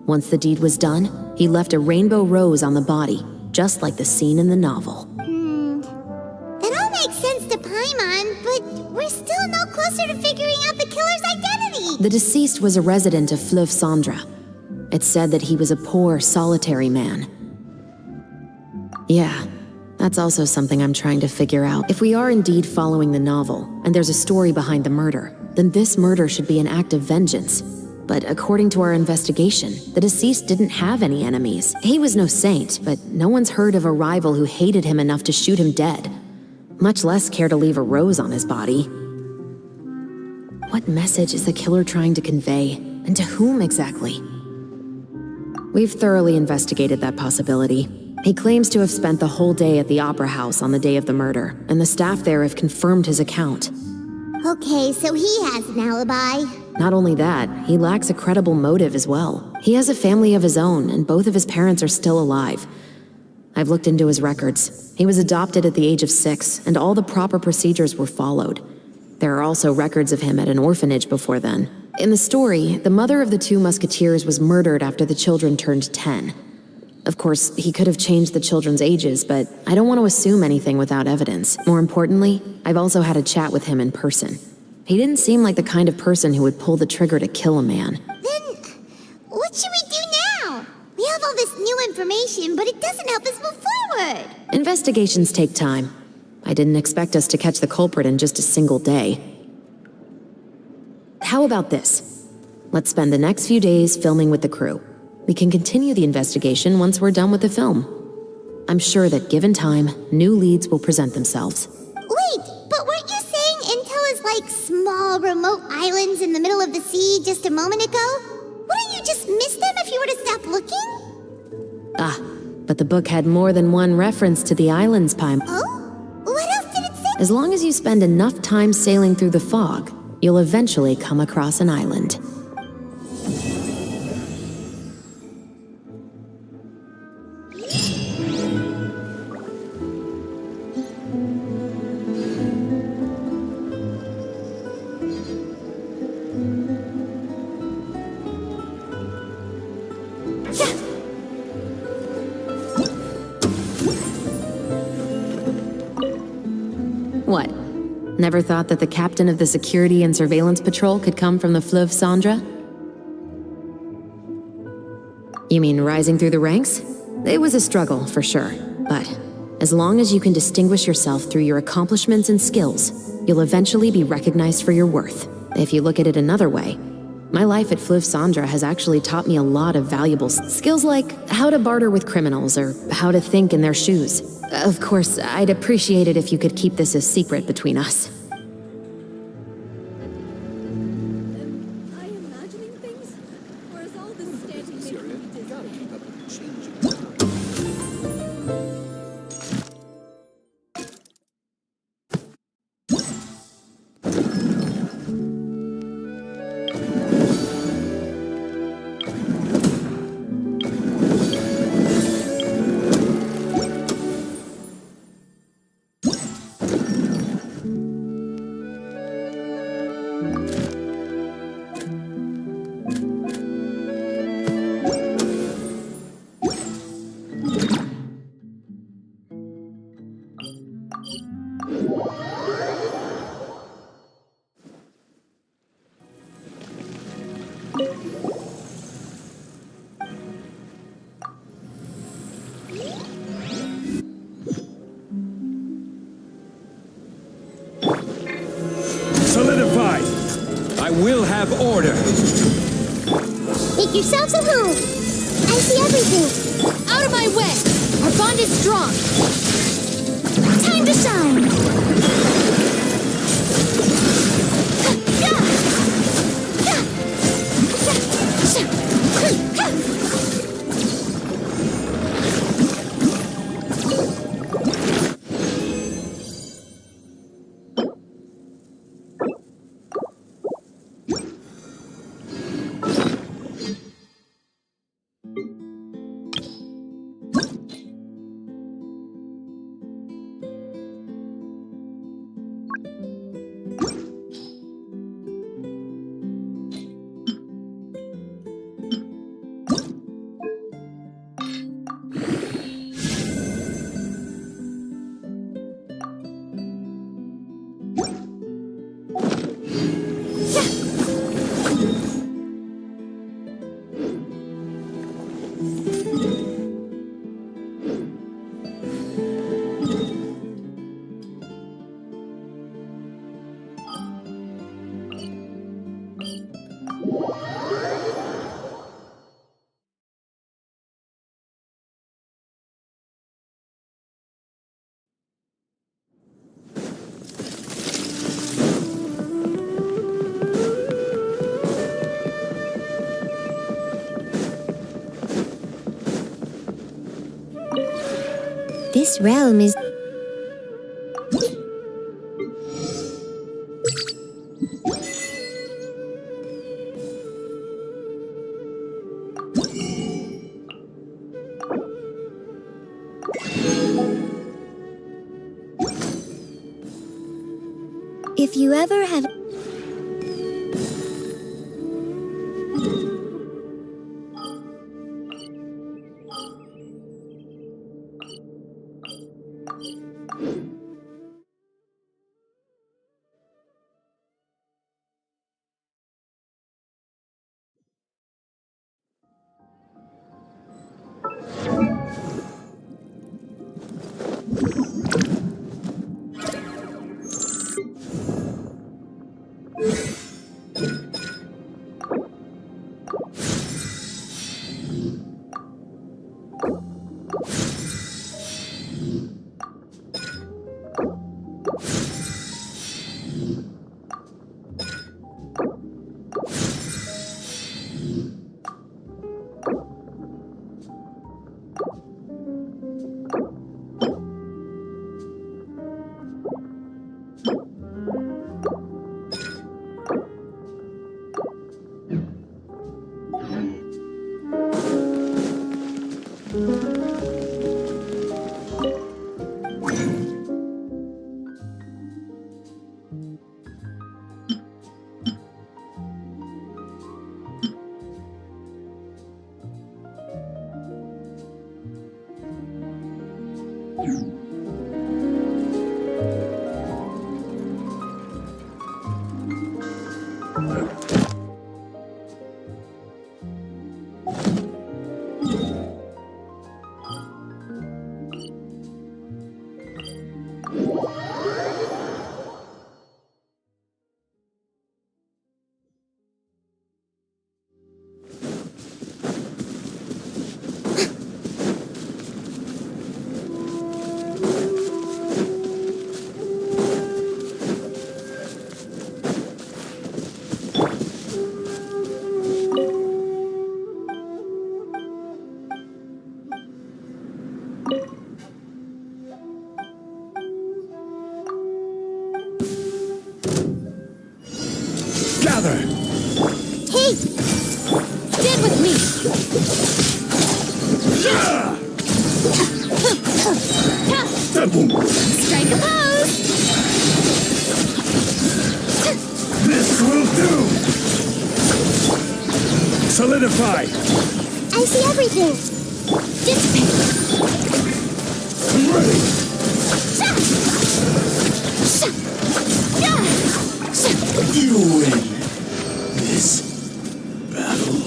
Once the deed was done, he left a rainbow rose on the body, just like the scene in the novel. That all makes sense to Paimon, but we're still no closer to figuring out the killer's identity. The deceased was a resident of Fleuve Cendra. It's said that he was a poor, solitary man. Yeah, that's also something I'm trying to figure out. If we are indeed following the novel, and there's a story behind the murder, then this murder should be an act of vengeance. But according to our investigation, the deceased didn't have any enemies. He was no saint, but no one's heard of a rival who hated him enough to shoot him dead, much less care to leave a rose on his body. What message is the killer trying to convey, and to whom exactly? We've thoroughly investigated that possibility. He claims to have spent the whole day at the Opera House on the day of the murder, and the staff there have confirmed his account. Okay, so he has an alibi. Not only that, he lacks a credible motive as well. He has a family of his own, and both of his parents are still alive. I've looked into his records. He was adopted at the age of 6, and all the proper procedures were followed. There are also records of him at an orphanage before then. In the story, the mother of the 2 musketeers was murdered after the children turned 10. Of course, he could have changed the children's ages, but I don't want to assume anything without evidence. More importantly, I've also had a chat with him in person. He didn't seem like the kind of person who would pull the trigger to kill a man. Then, what should we do now? We have all this new information, but it doesn't help us move forward. Investigations take time. I didn't expect us to catch the culprit in just a single day. How about this? Let's spend the next few days filming with the crew. We can continue the investigation once we're done with the film. I'm sure that given time, new leads will present themselves. Wait, but weren't you saying Intel is like small, remote islands in the middle of the sea just a moment ago? Wouldn't you just miss them if you were to stop looking? Ah, but the book had more than one reference to the islands, Paimon. Oh? What else did it say? As long as you spend enough time sailing through the fog, you'll eventually come across an island. What? Never thought that the captain of the security and surveillance patrol could come from the Fleuve Cendra? You mean rising through the ranks? It was a struggle, for sure. But as long as you can distinguish yourself through your accomplishments and skills, you'll eventually be recognized for your worth. If you look at it another way, my life at Fleuve Cendra has actually taught me a lot of valuable skills like how to barter with criminals or how to think in their shoes. Of course, I'd appreciate it if you could keep this a secret between us. Solidified! I will have order! Make yourselves at home. I see everything. Out of my way! Our bond is strong! Time to shine! This realm is... If you ever have... Gather! Hey! Stand with me! Strike a pose! This will do! Solidify! I see everything! Dissipate! I'm ready! You win this battle.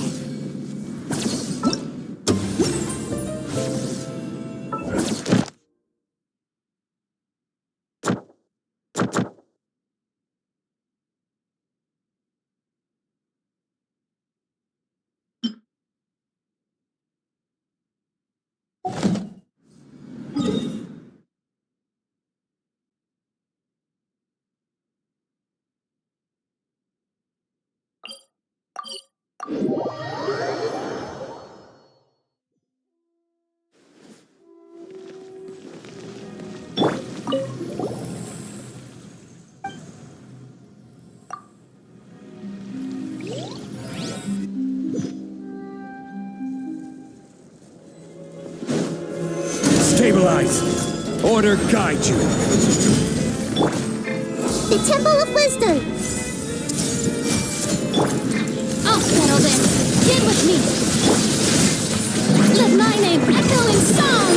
Stabilize! Order guide you! The Temple of Wisdom! I'll settle this! Stand with me! Let my name echo in song!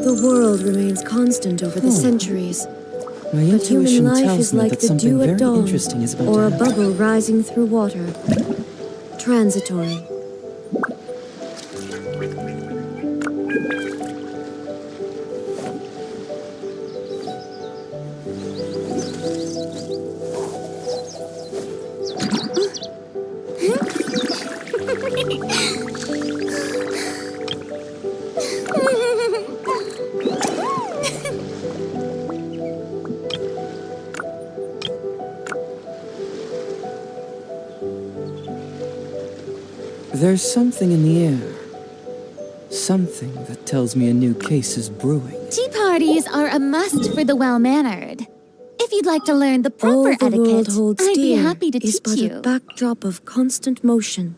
The world remains constant over the centuries. My But human intuition life tells is me like that the something dew very at dawn, interesting is about or to a happen. bubble rising through water. Transitory. There's something in the air. Something that tells me a new case is brewing. Tea parties are a must for the well-mannered. If you'd like to learn the proper All the etiquette, world holds I'd be dear happy to is teach but you. a backdrop of constant motion.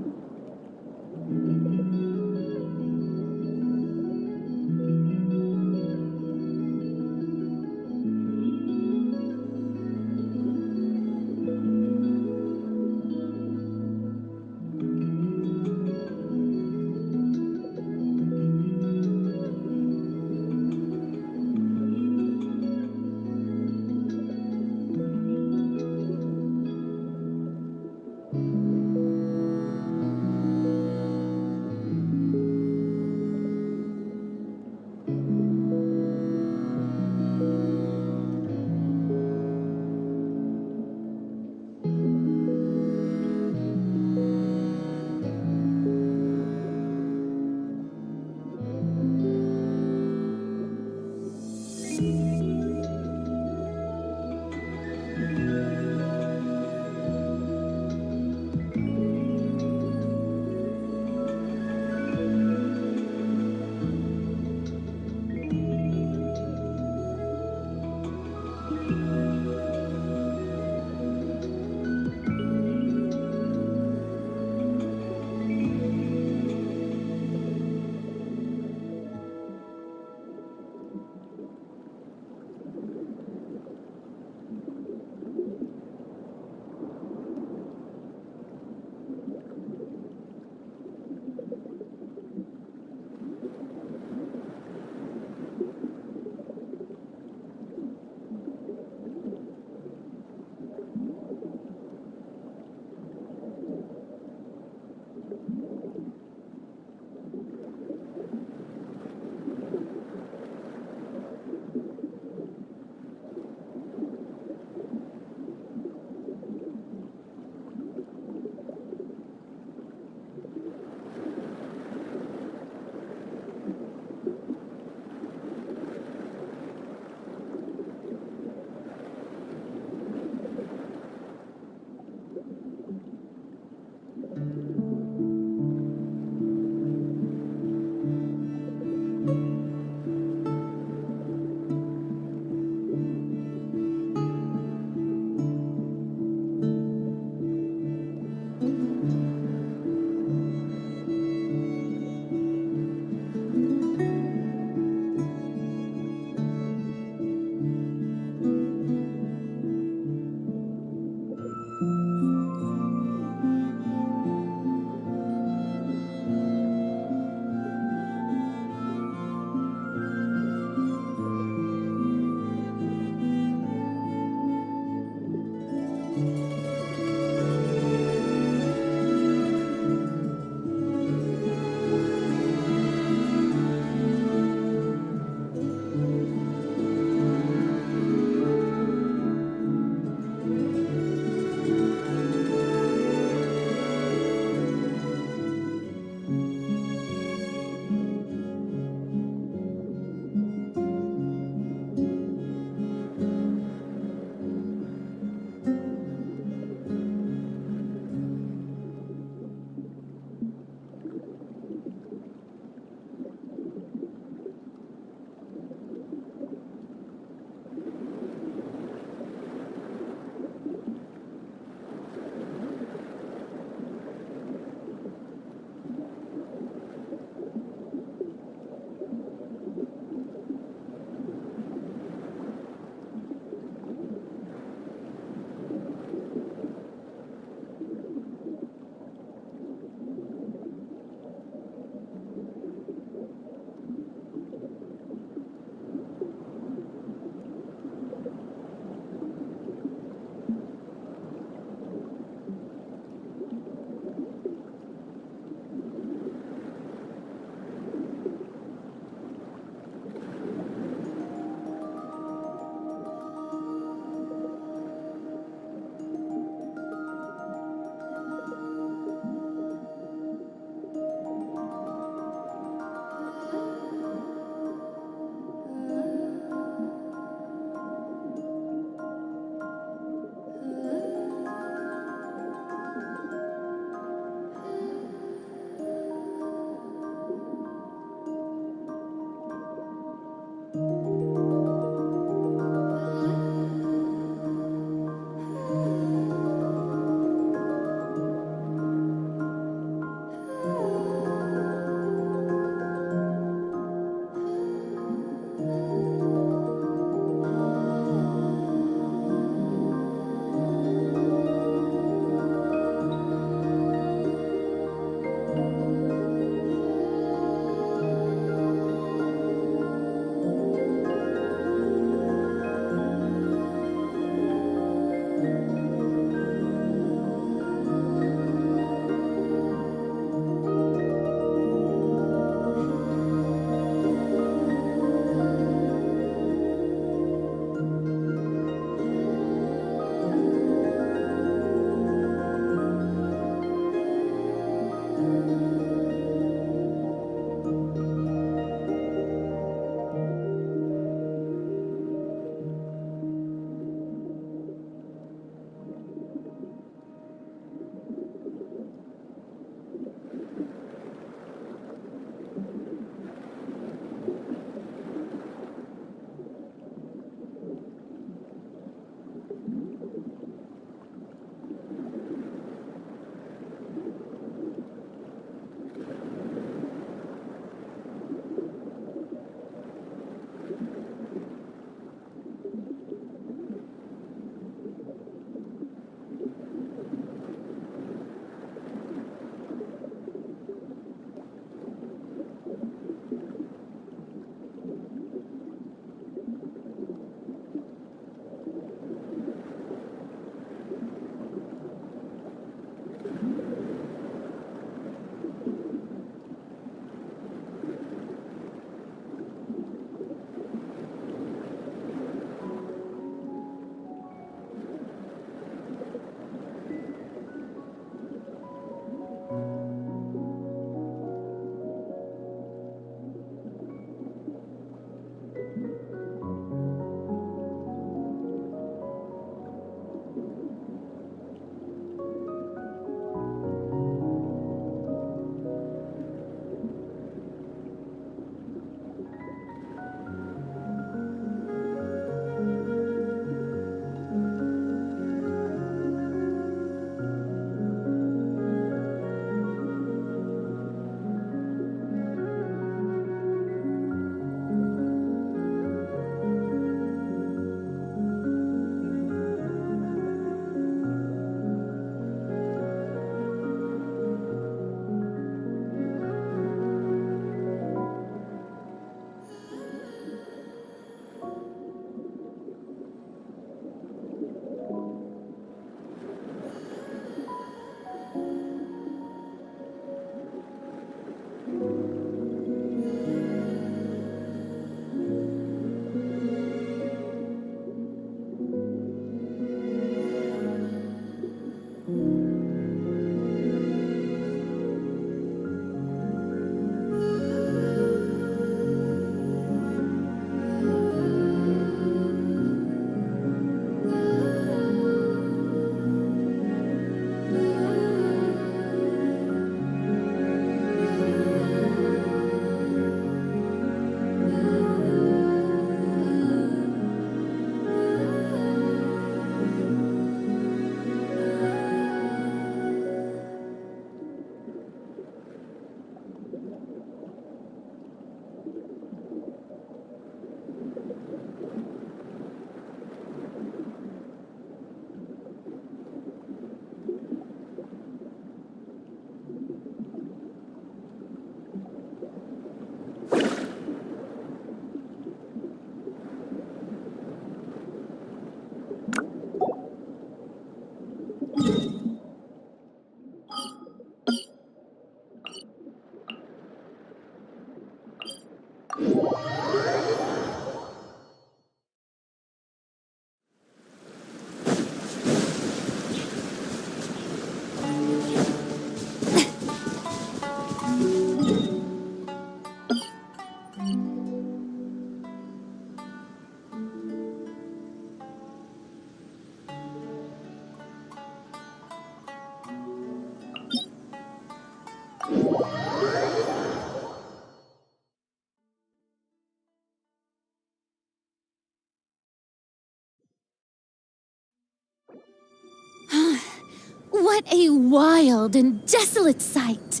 What a wild and desolate sight!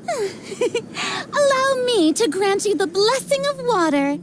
Allow me to grant you the blessing of water.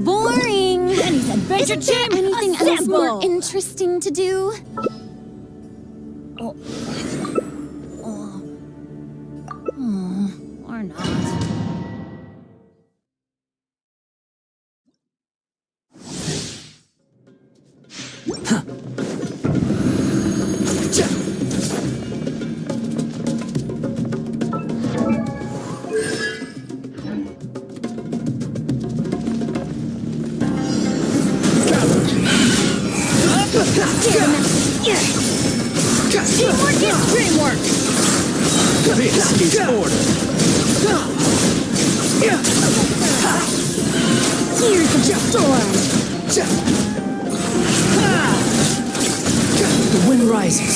Boring! Isn't there anything else more interesting to do? Or not. Teamwork is dreamwork! This is order! Here's the storm! The wind rises.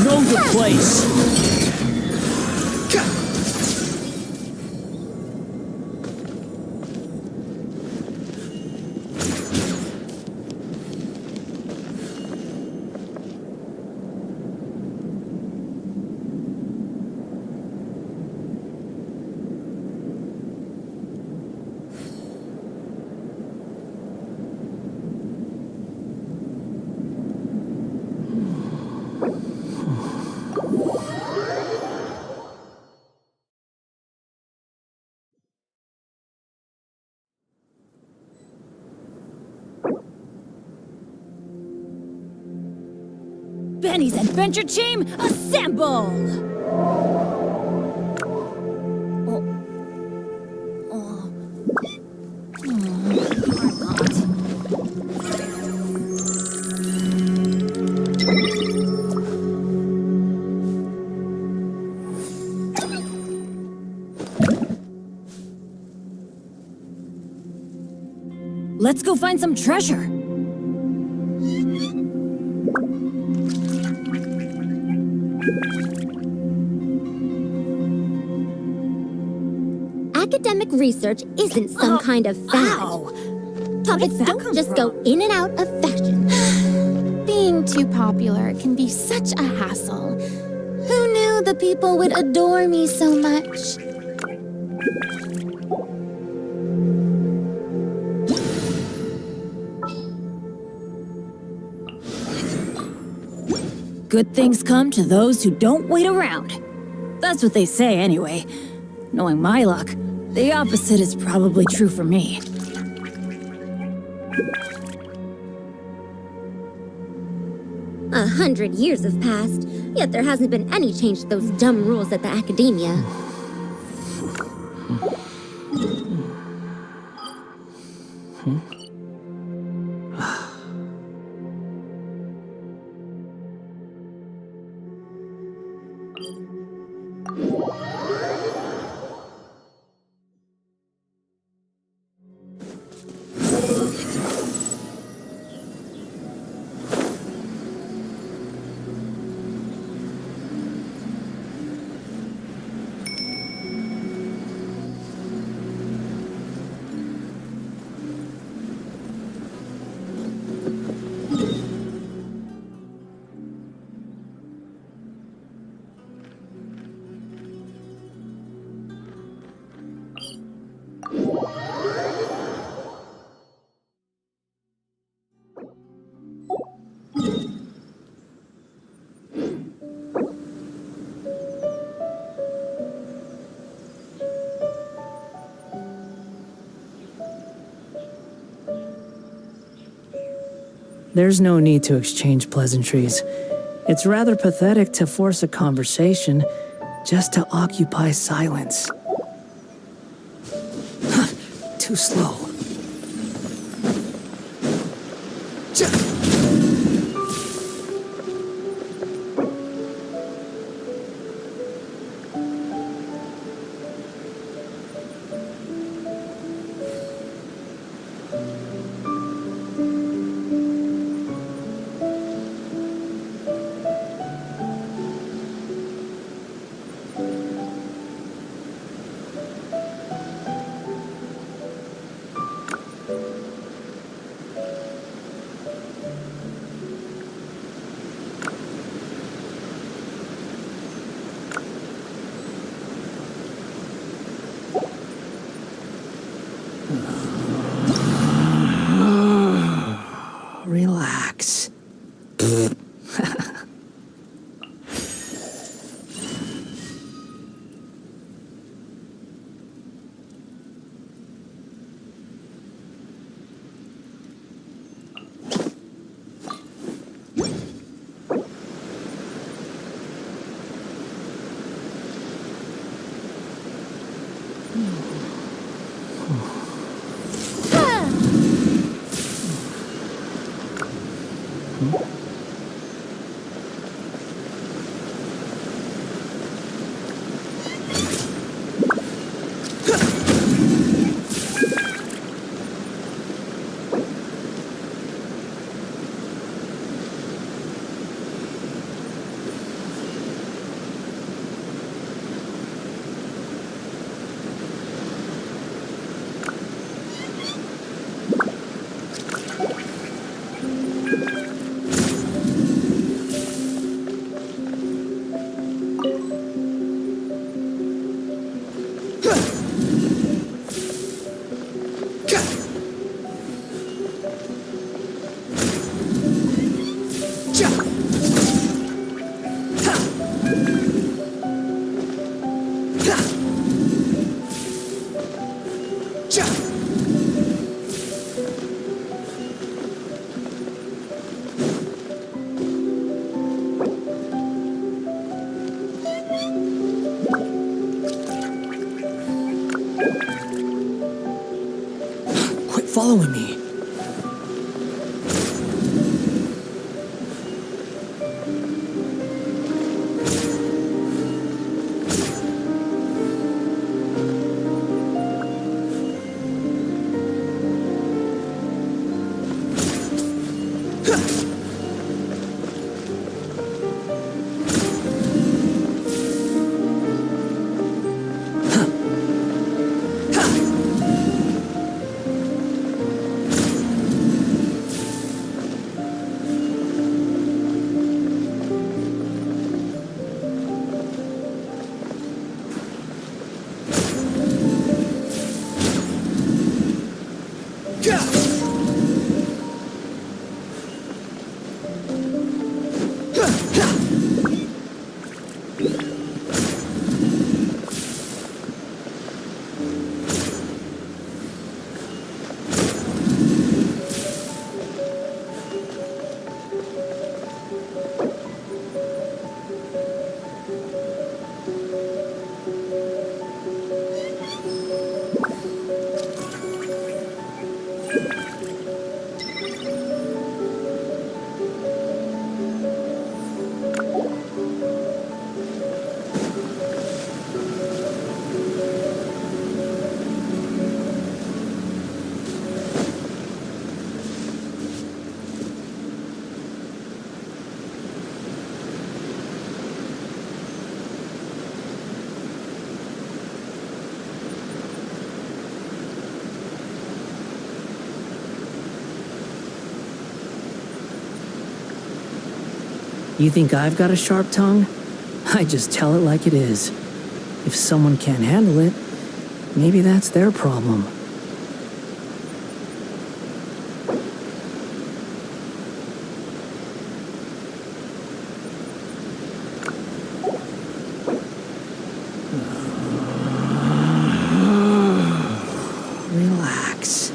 Know the place. Benny's Adventure Team, assemble! Let's go find some treasure. Academic research isn't some kind of fad. Topics don't just go in and out of fashion. Being too popular can be such a hassle. Who knew the people would adore me so much? Good things come to those who don't wait around. That's what they say anyway. Knowing my luck, the opposite is probably true for me. A 100 years have passed, yet there hasn't been any change to those dumb rules at the academia. There's no need to exchange pleasantries. It's rather pathetic to force a conversation just to occupy silence. Too slow. Relax. Quit following me. You think I've got a sharp tongue? I just tell it like it is. If someone can't handle it, maybe that's their problem. Relax.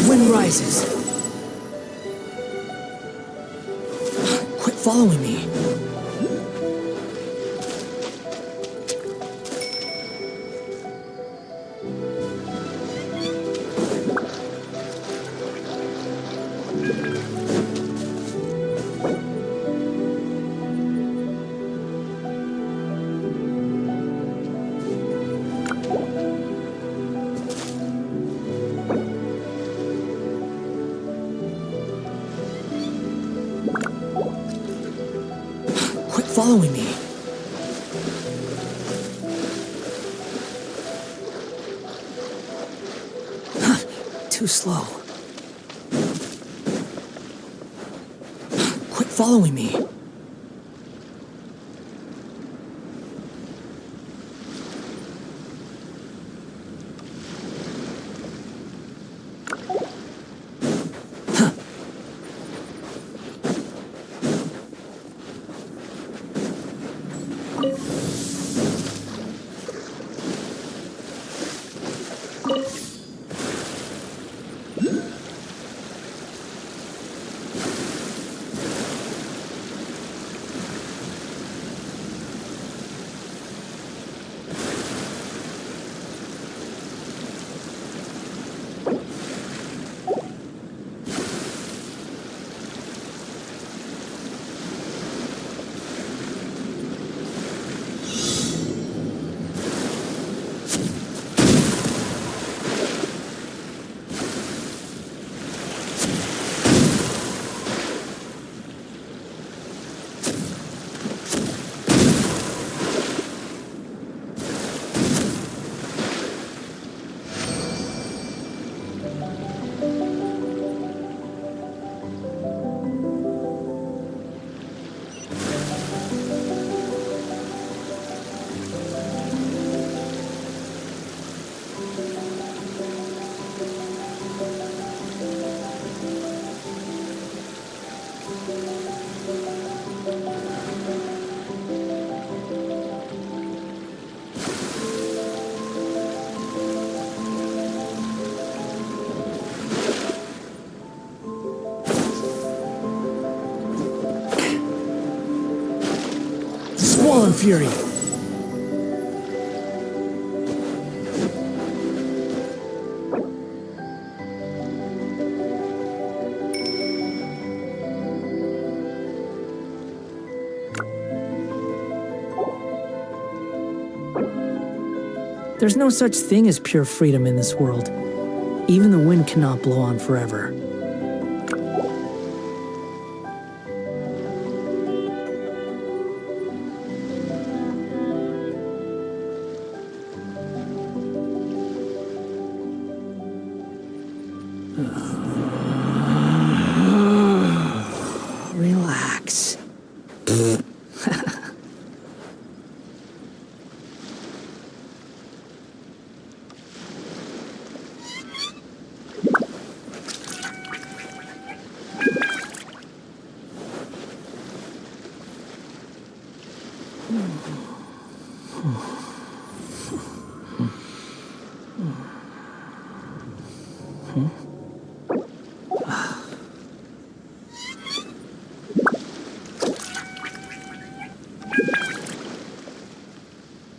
wind rises. Quit following me. Quit following me. Too slow. Quit following me. Swollen Fury! There's no such thing as pure freedom in this world. Even the wind cannot blow on forever. Relax.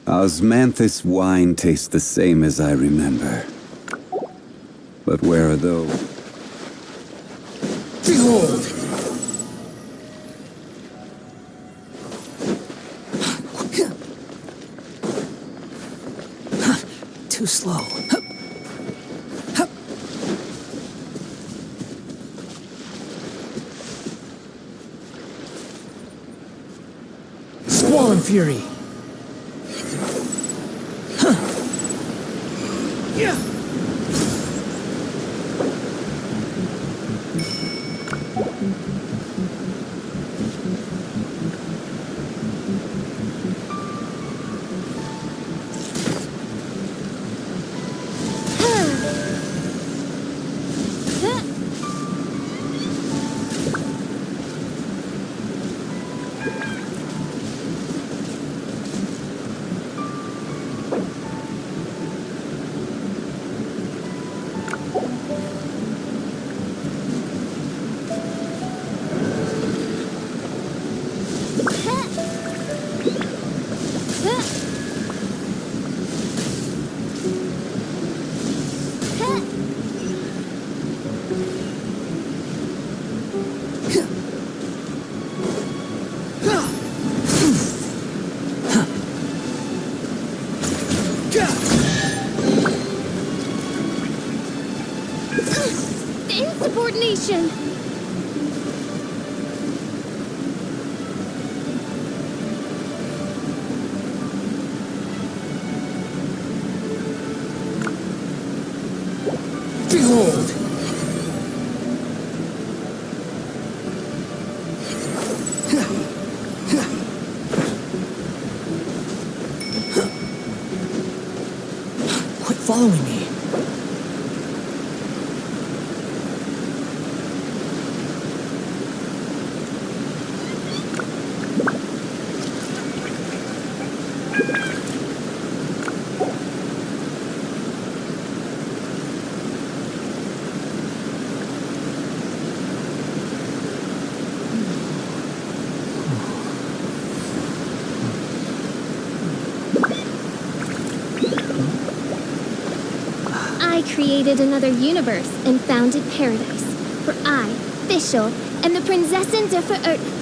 Osmanthus wine tastes the same as I remember. But where are those? Behold! Too slow. Swollen Fury! Yeah. The insubordination! Behold! Quit following me. I created another universe and founded paradise. For I, Fischl, and the Prinzessin der Verirrten.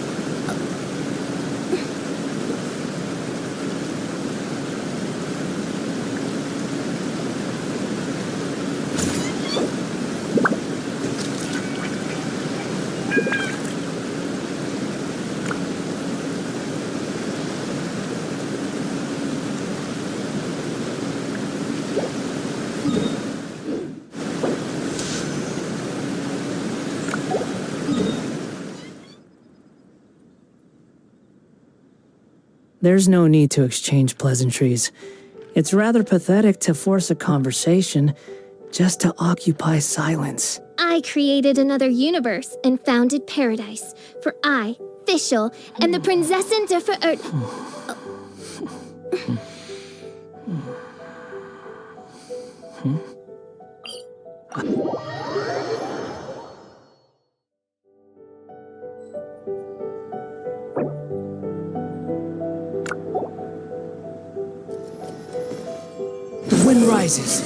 There's no need to exchange pleasantries. It's rather pathetic to force a conversation just to occupy silence. I created another universe and founded paradise. For I, Fischl, and the Prinzessin der Verirrten. The wind rises.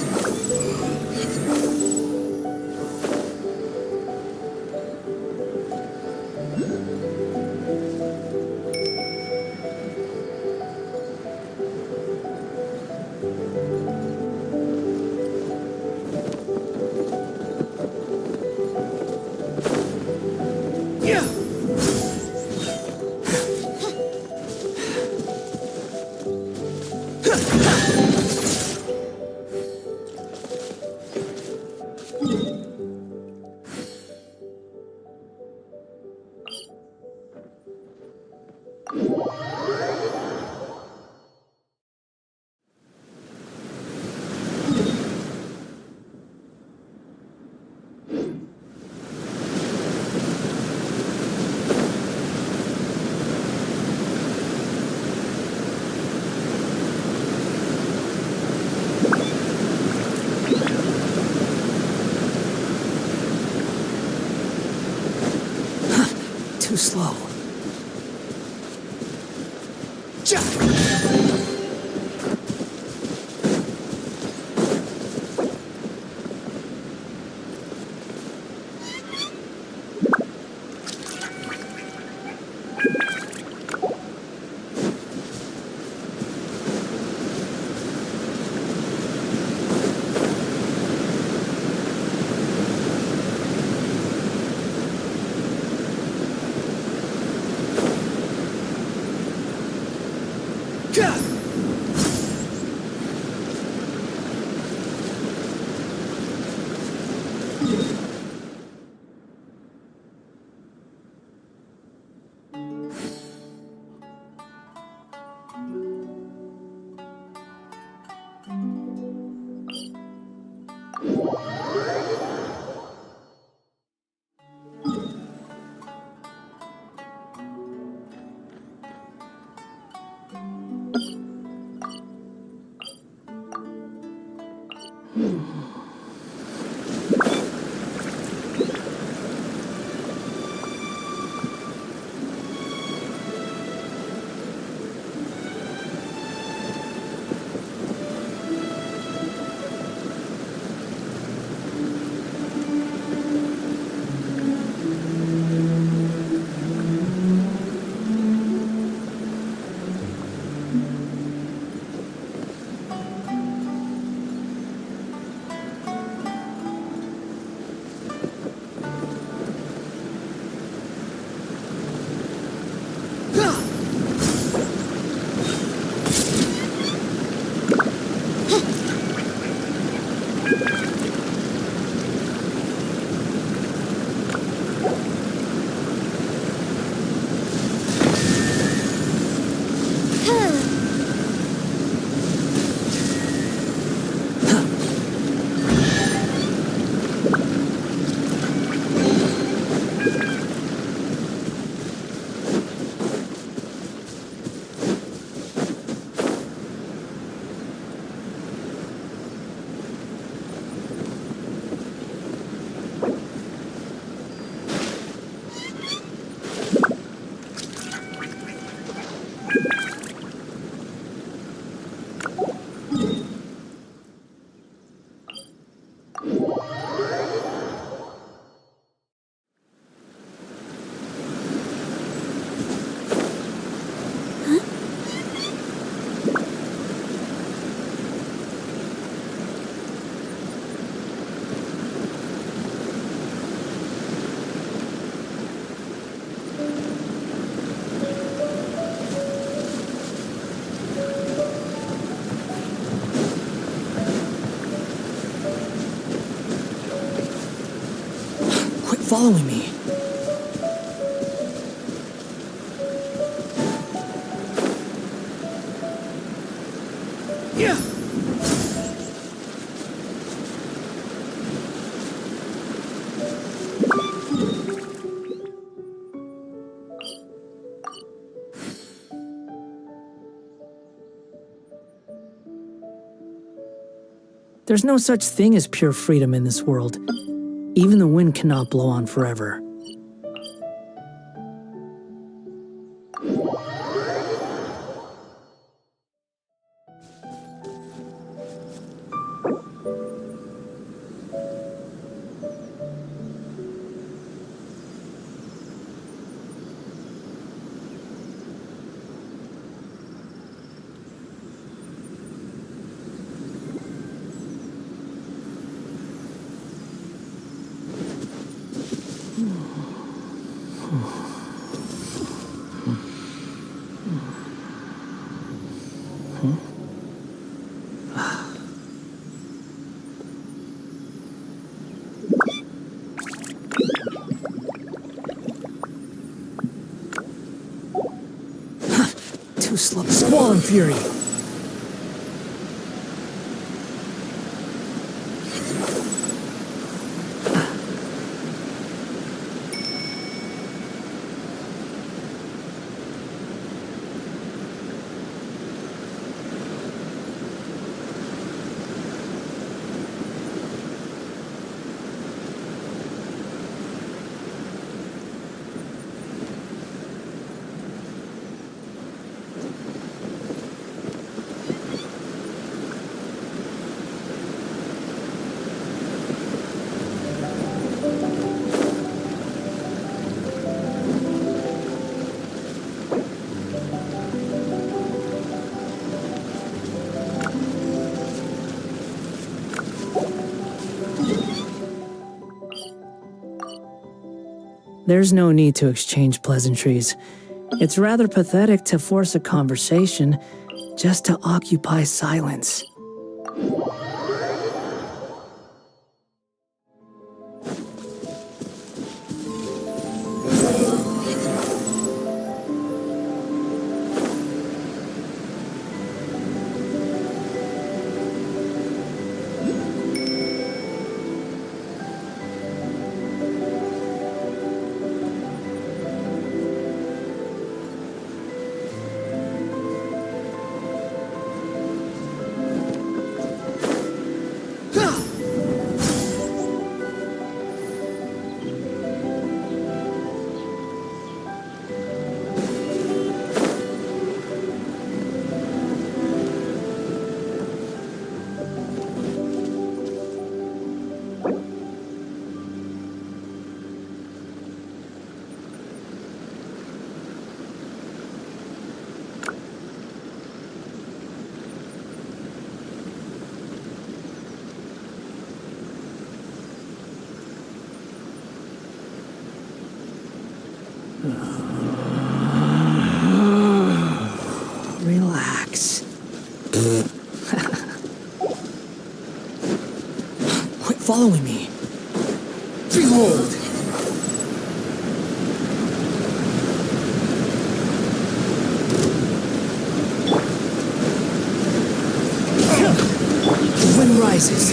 Too slow. following me? Yeah. There's no such thing as pure freedom in this world. Even the wind cannot blow on forever. Too slow. Squall and fury. There's no need to exchange pleasantries. It's rather pathetic to force a conversation just to occupy silence. Relax. Quit following me. Behold! The wind rises.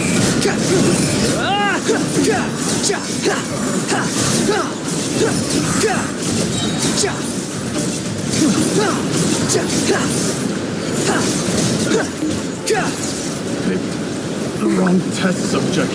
Picked the wrong test subject.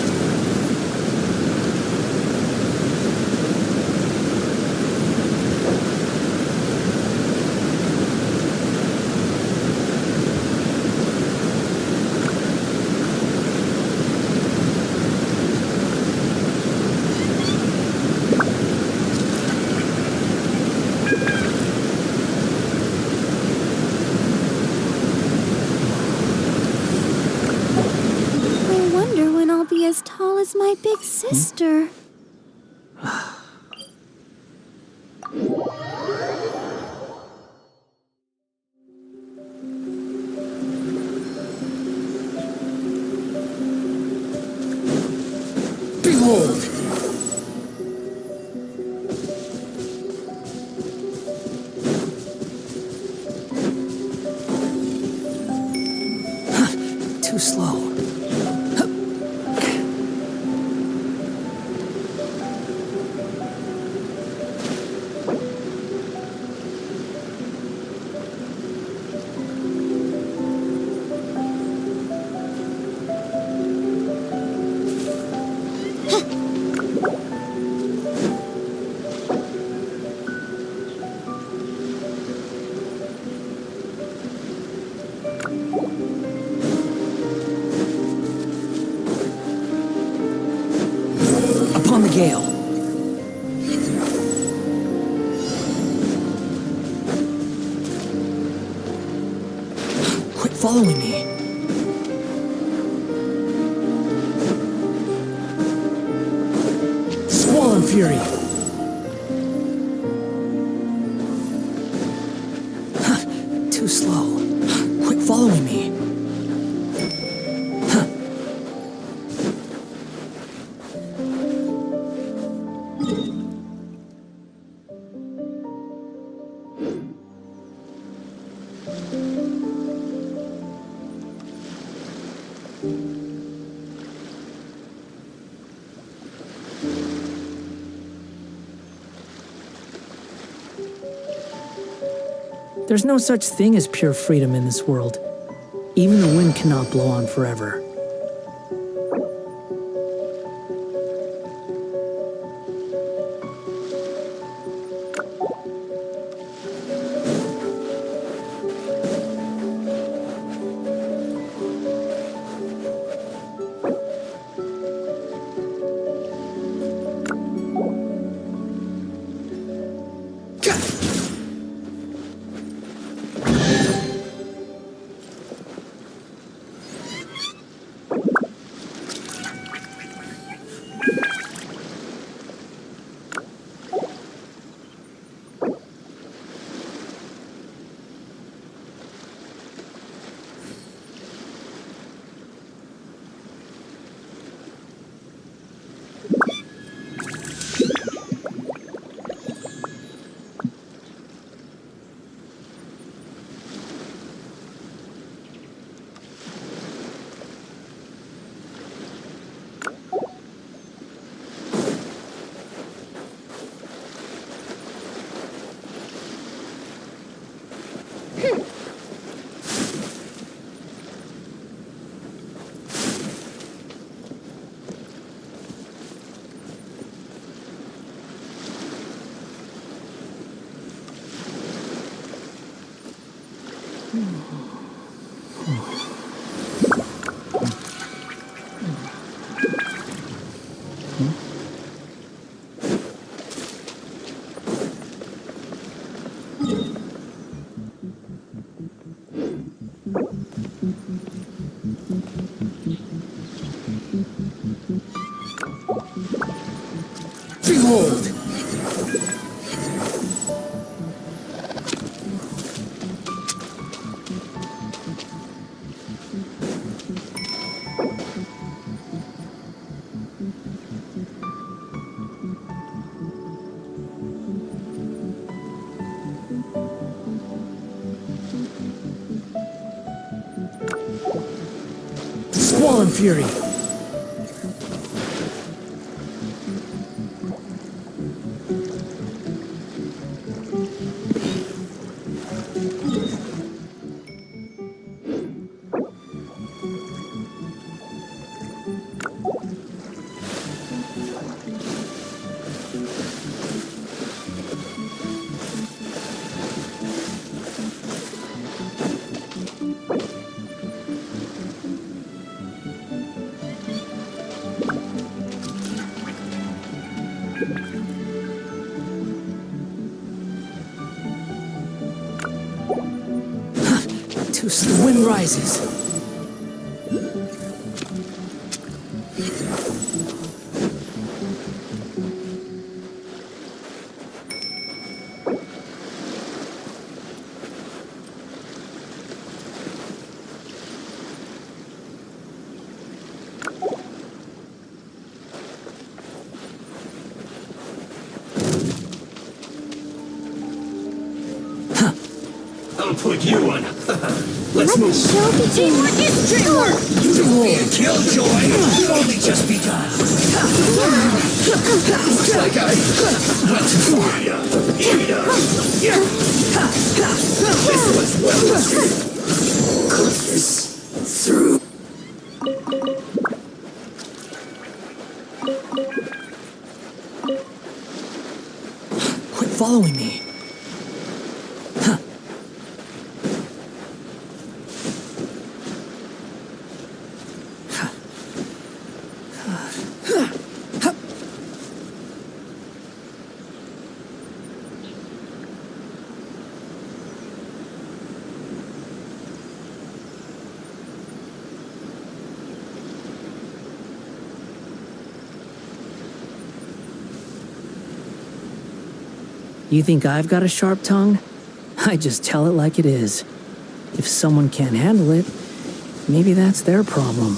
As tall as my big sister. Behold! gale. Quit following me. Squall and fury. Too slow. Quit following me. There's no such thing as pure freedom in this world. Even the wind cannot blow on forever. Behold! Squall and fury! The wind rises. I'll put you on. Let's move. Teamwork is teamwork! Killjoy! You've only just begun. Looks like I went too far. This was well put this through. Quit following me. You think I've got a sharp tongue? I just tell it like it is. If someone can't handle it, maybe that's their problem.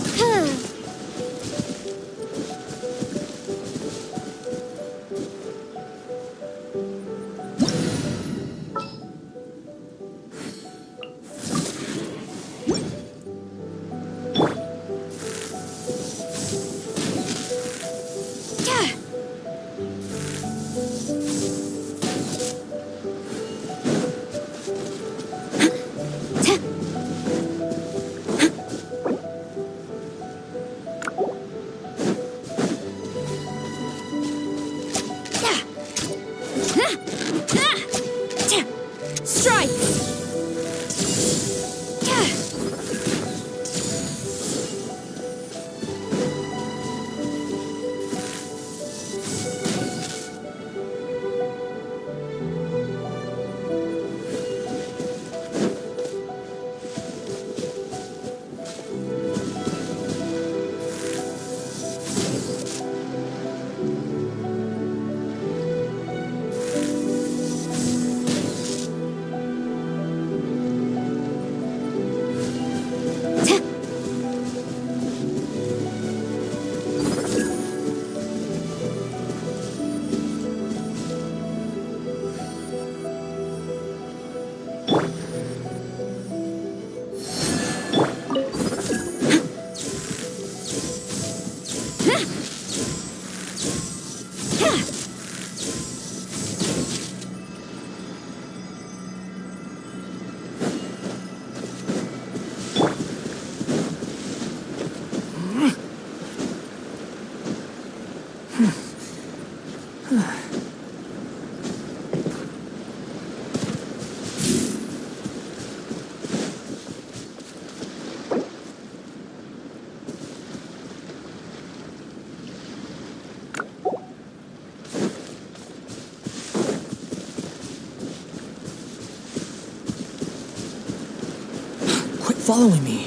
Following me.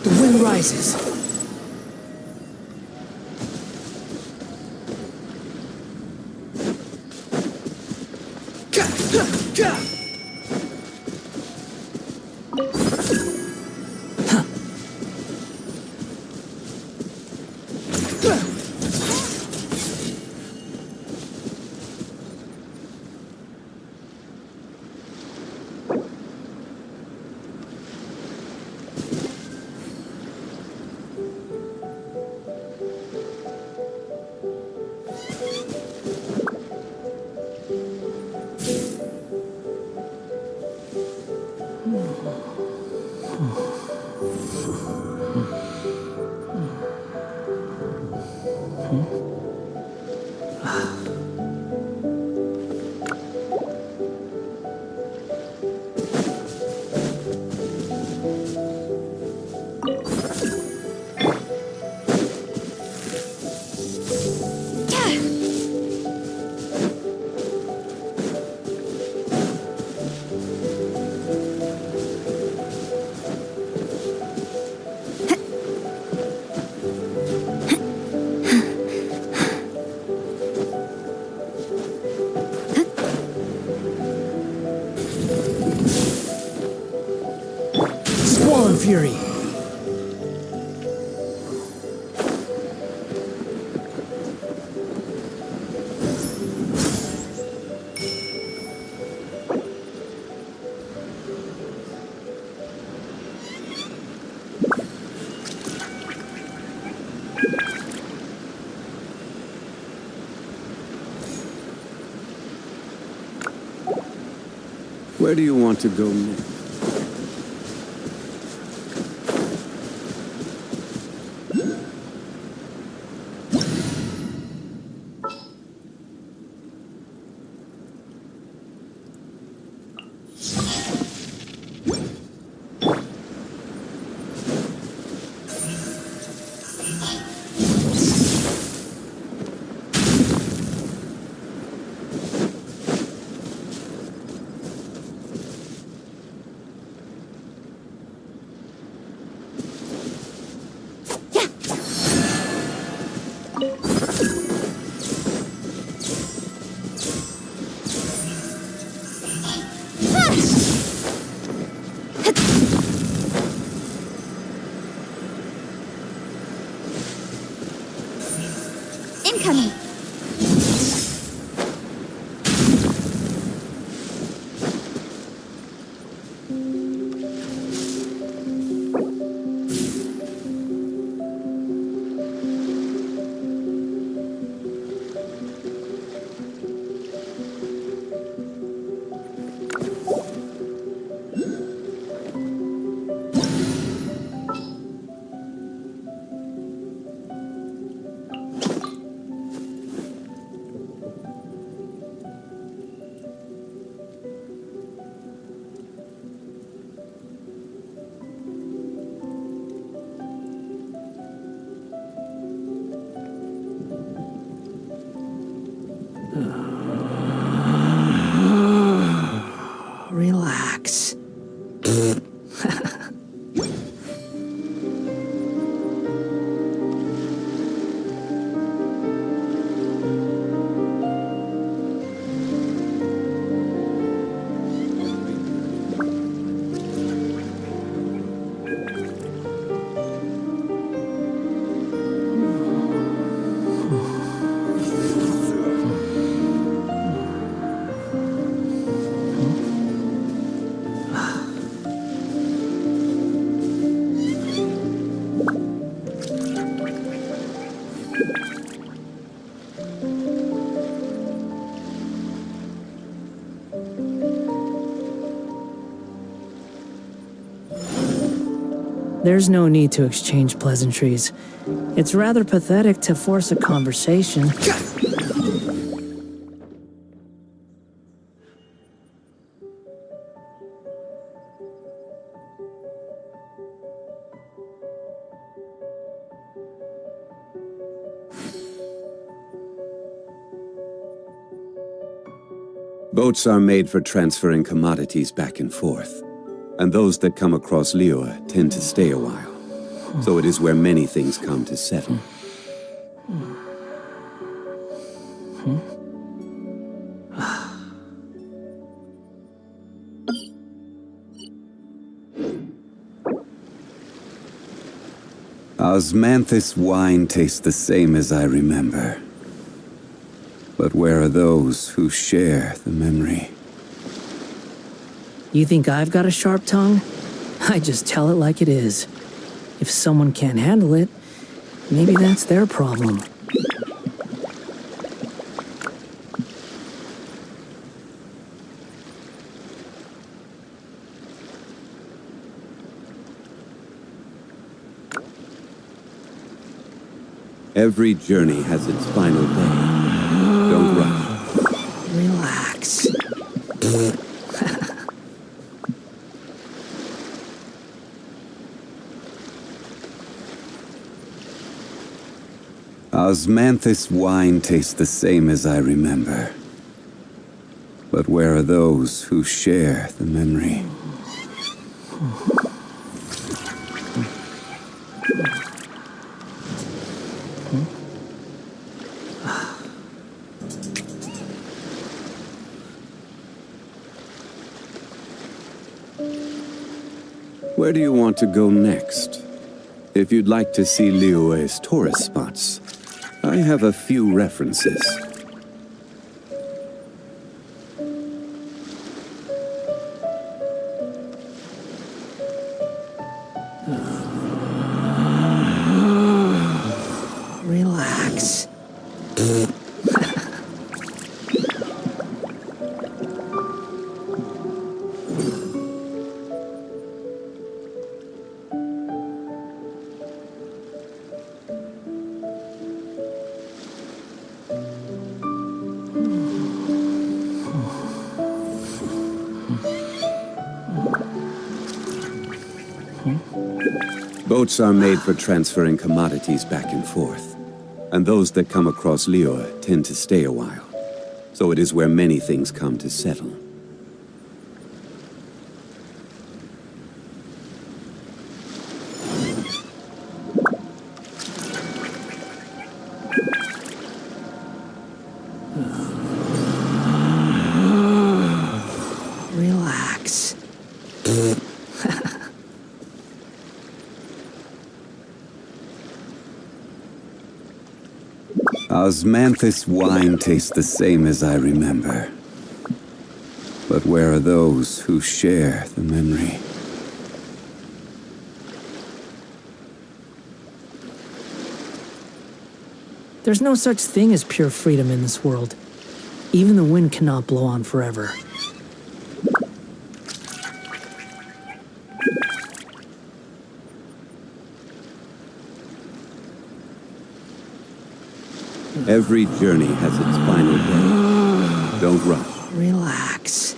The wind rises. Fury. Where do you want to go next? I'm coming. Relax. There's no need to exchange pleasantries. It's rather pathetic to force a conversation. Boats are made for transferring commodities back and forth, and those that come across Liyue tend to stay a while. So it is where many things come to settle. Osmanthus wine tastes the same as I remember. But where are those who share the memory? You think I've got a sharp tongue? I just tell it like it is. If someone can't handle it, maybe that's their problem. Every journey has its final day. Don't rush. Relax. Osmanthus wine tastes the same as I remember. But where are those who share the memory? Where do you want to go next? If you'd like to see Liyue's tourist spots, I have a few references. Relax. Boats are made for transferring commodities back and forth, and those that come across Liyue tend to stay a while. So it is where many things come to settle. Relax. Osmanthus wine tastes the same as I remember. But where are those who share the memory? There's no such thing as pure freedom in this world. Even the wind cannot blow on forever. Every journey has its final day. Don't rush. Relax.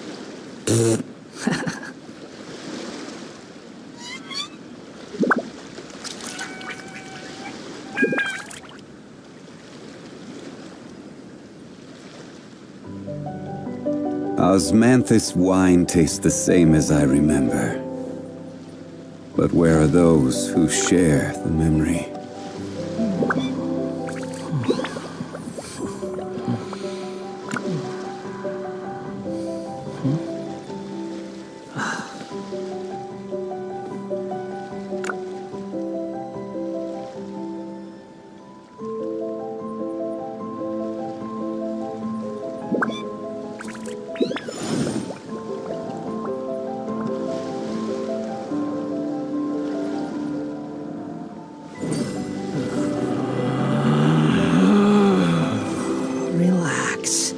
Osmanthus wine tastes the same as I remember. But where are those who share the memory? Relax.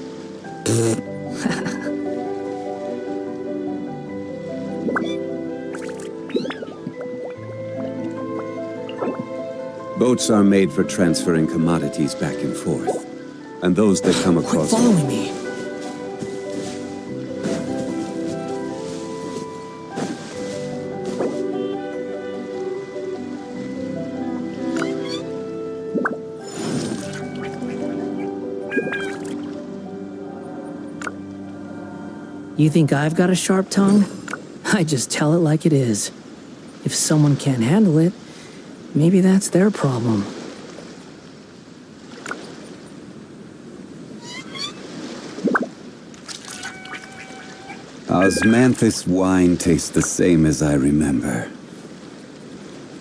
Boats are made for transferring commodities back and forth. And those that come across... Quit following me. You think I've got a sharp tongue? I just tell it like it is. If someone can't handle it, maybe that's their problem. Osmanthus wine tastes the same as I remember.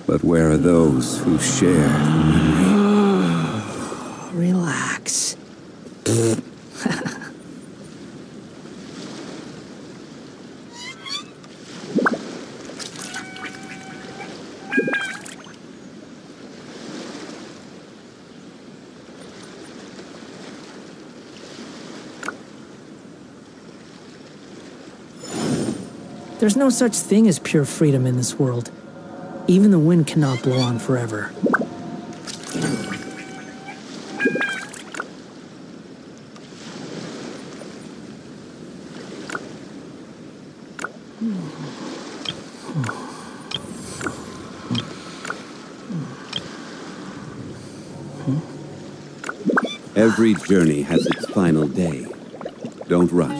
But where are those who share the memory? Relax. There's no such thing as pure freedom in this world. Even the wind cannot blow on forever. Every journey has its final day. Don't rush.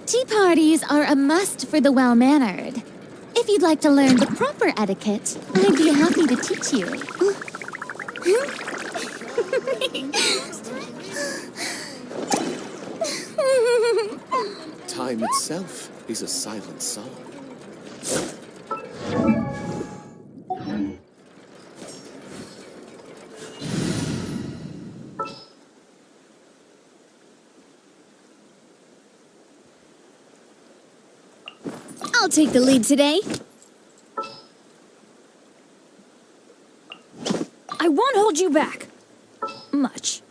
Tea parties are a must for the well-mannered. If you'd like to learn the proper etiquette, I'd be happy to teach you. Time itself is a silent song. I'll take the lead today. I won't hold you back. Much.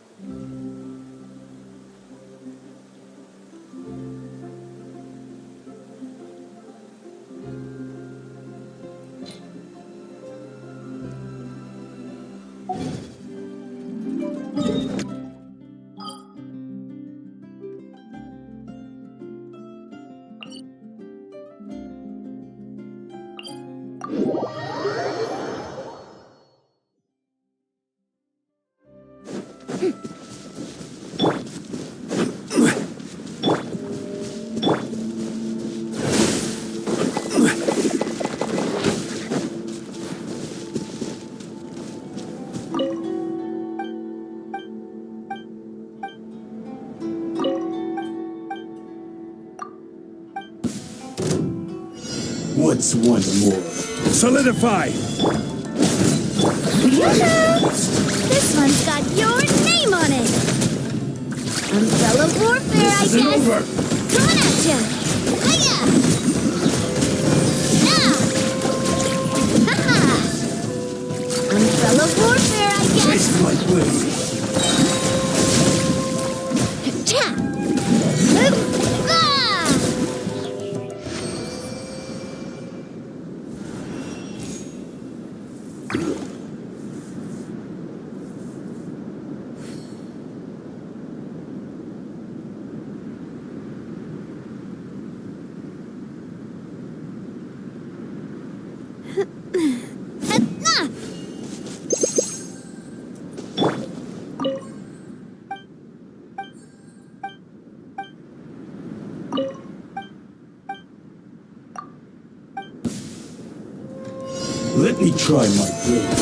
What's one more? Solidify! This one's got your name on it. Umbrella warfare, I guess. Over. Coming at ya. Hiya! Now! Haha! Umbrella warfare, I guess. Taste my blade. Cha! Ah! Let me try my blade.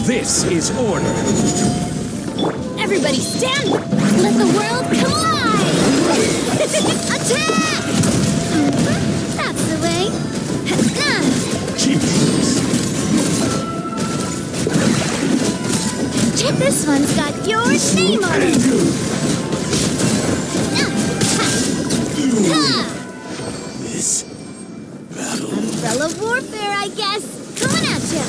This is order. Everybody stand! Let the world come alive! Attack! That's the way. Check, this one's got your name on it! This battle. Umbrella warfare, I guess. Coming at ya!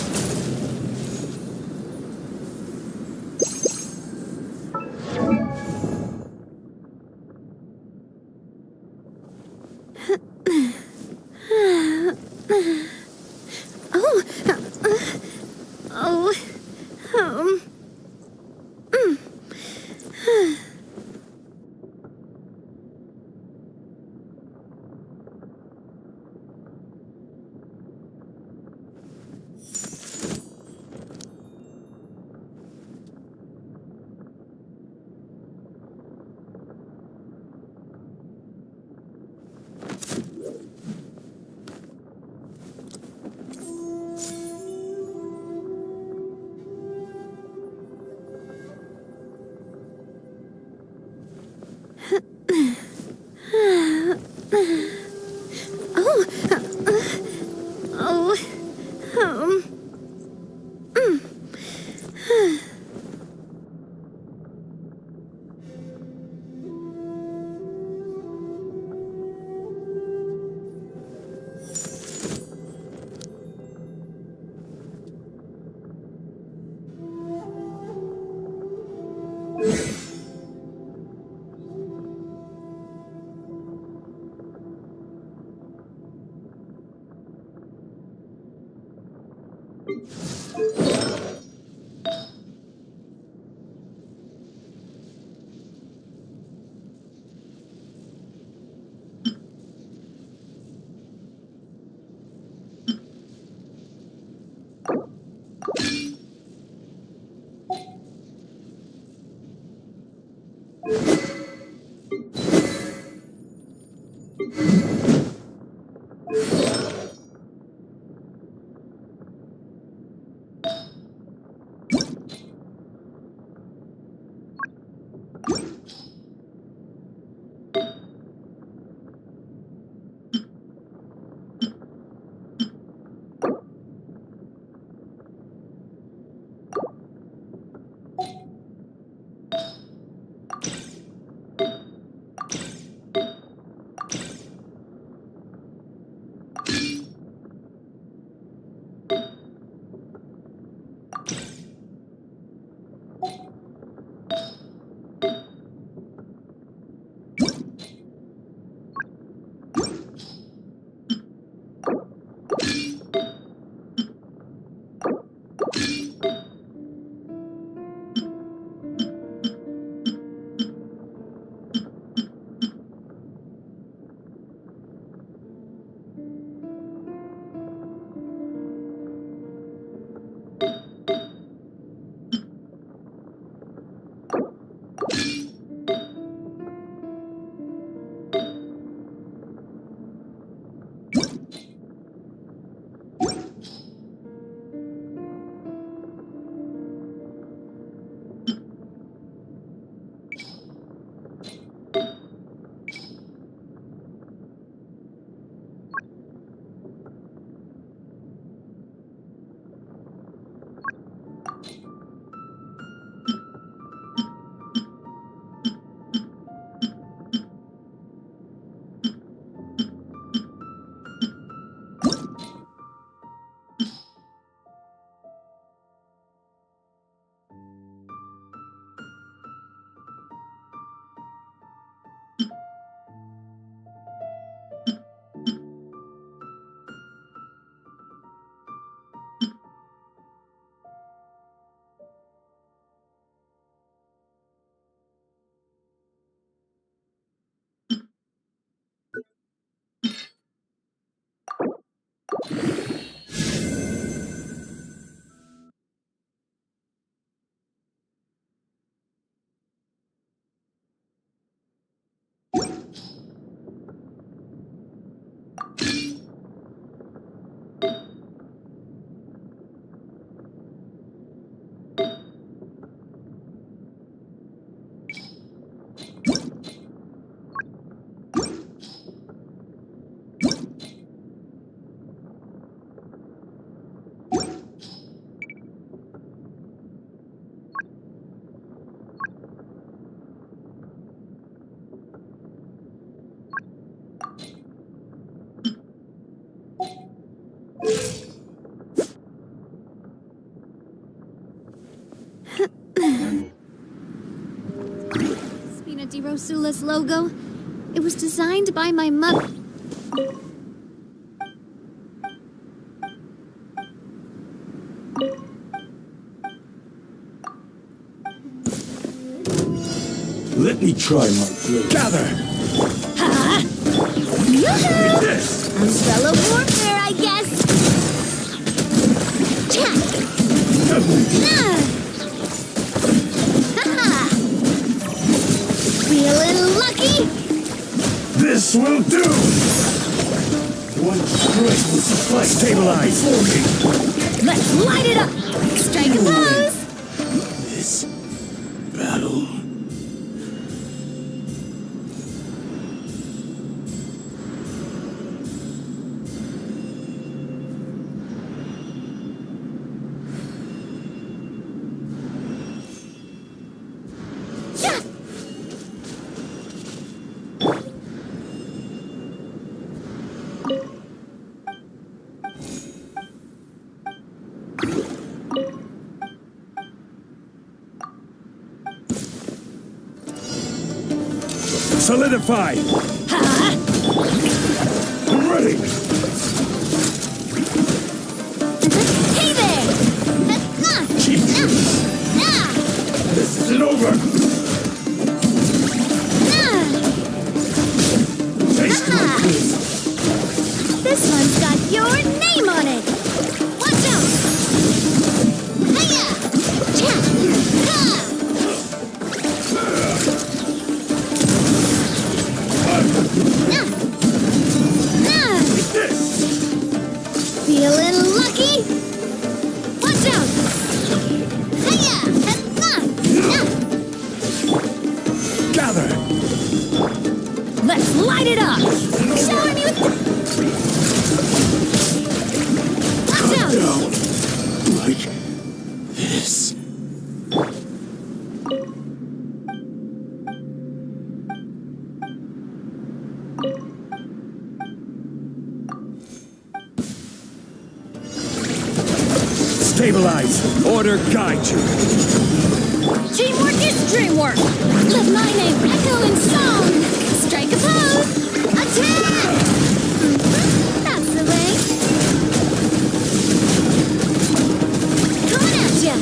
fancy Rosula's logo. It was designed by my mother. Let me try my blade. Gather! Ha! Yoo-hoo! This! Umbrella warfare, I guess! Cha! Ha-ha! Feeling lucky? This will do! One strike will suffice. Stabilize! For me! Let's light it up! Strike a pose! This battle. Solidify! I'm ready! Hey there! This isn't over! Taste like this! This one's got your name on it! Watch out! Hiya! Cha! Ha! Feeling lucky? Watch out! Hiya! Gather! Let's light it up! Shower me with Watch out! Down. Like this. Stabilize! Order guide you! Teamwork is dreamwork! Let my name echo in song! Strike a pose! Attack! That's the way! Coming at ya!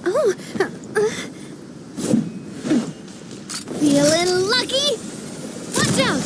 Oh! Feeling lucky? Watch out!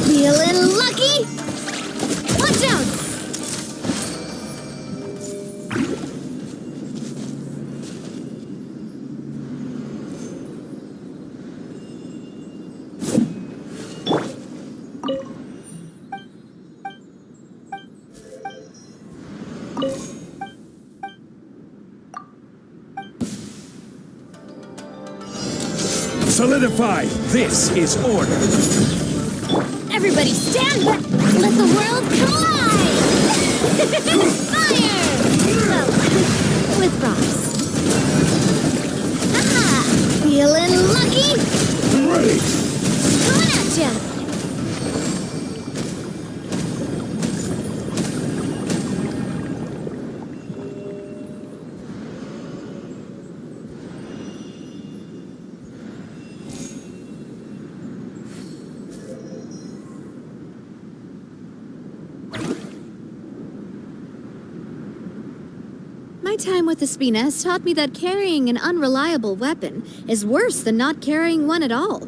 Feeling lucky? Watch out! Solidify! This is order! Everybody stand back! Let the world collide! Fire! Well, with rocks. Haha! Feeling lucky? Ready! Coming at ya! My time with Espina has taught me that carrying an unreliable weapon is worse than not carrying one at all.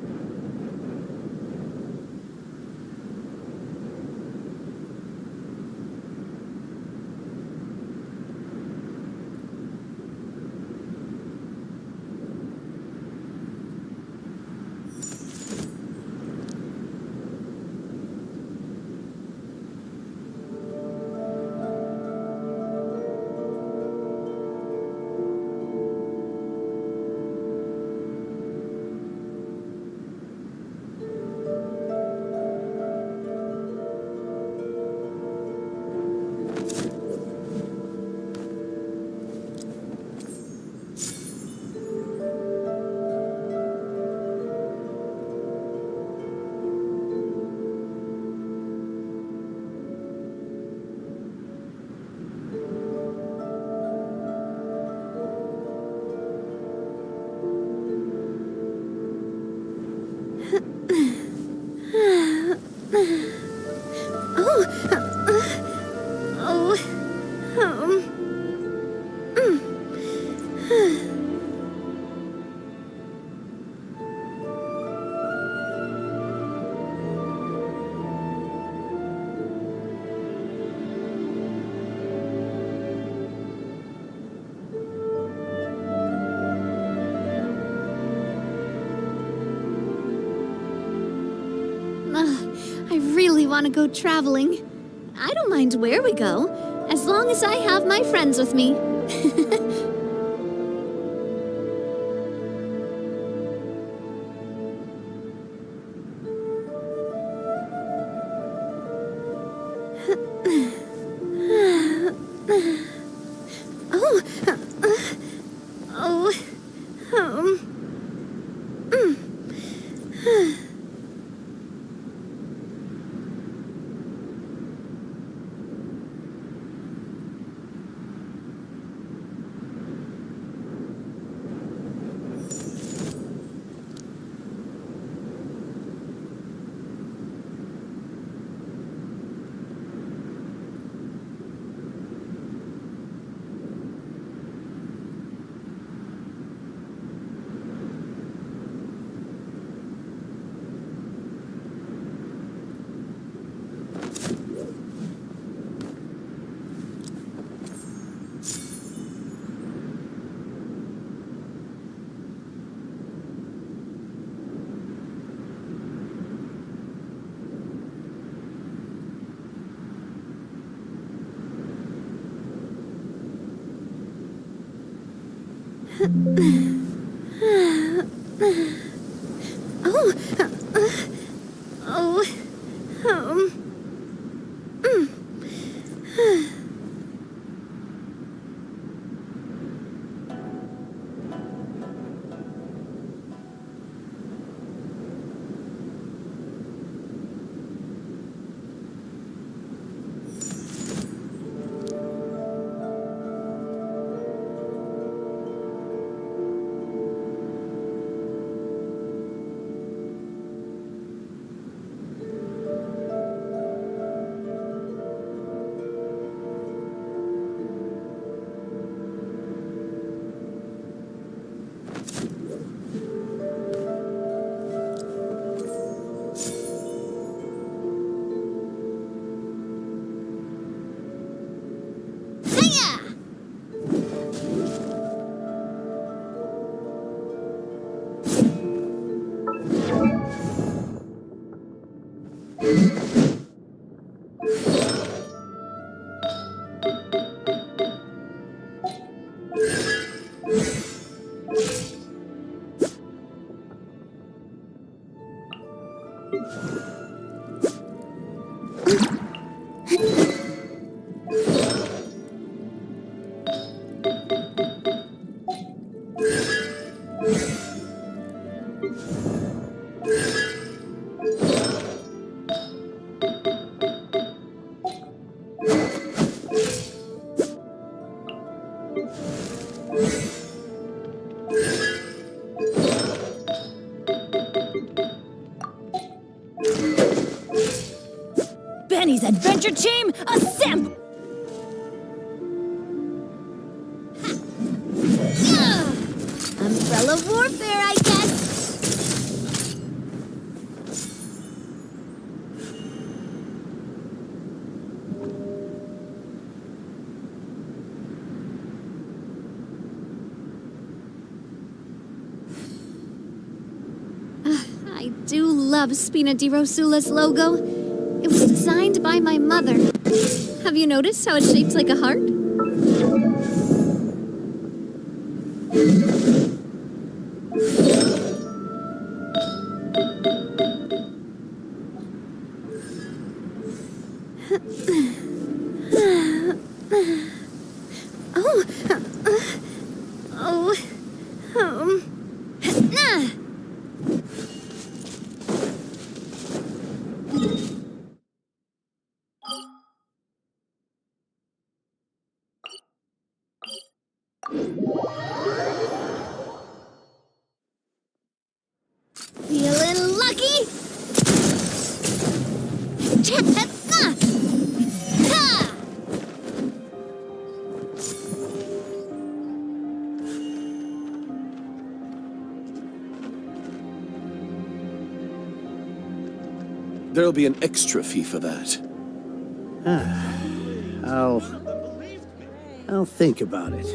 I really want to go traveling. I don't mind where we go, as long as I have my friends with me. Benny's adventure team, assemble! guerrilla warfare, I guess. I do love Spina di Rosula's logo. It was designed by my mother. Have you noticed how it's shaped like a heart? Feeling lucky? There'll be an extra fee for that. I'll think about it.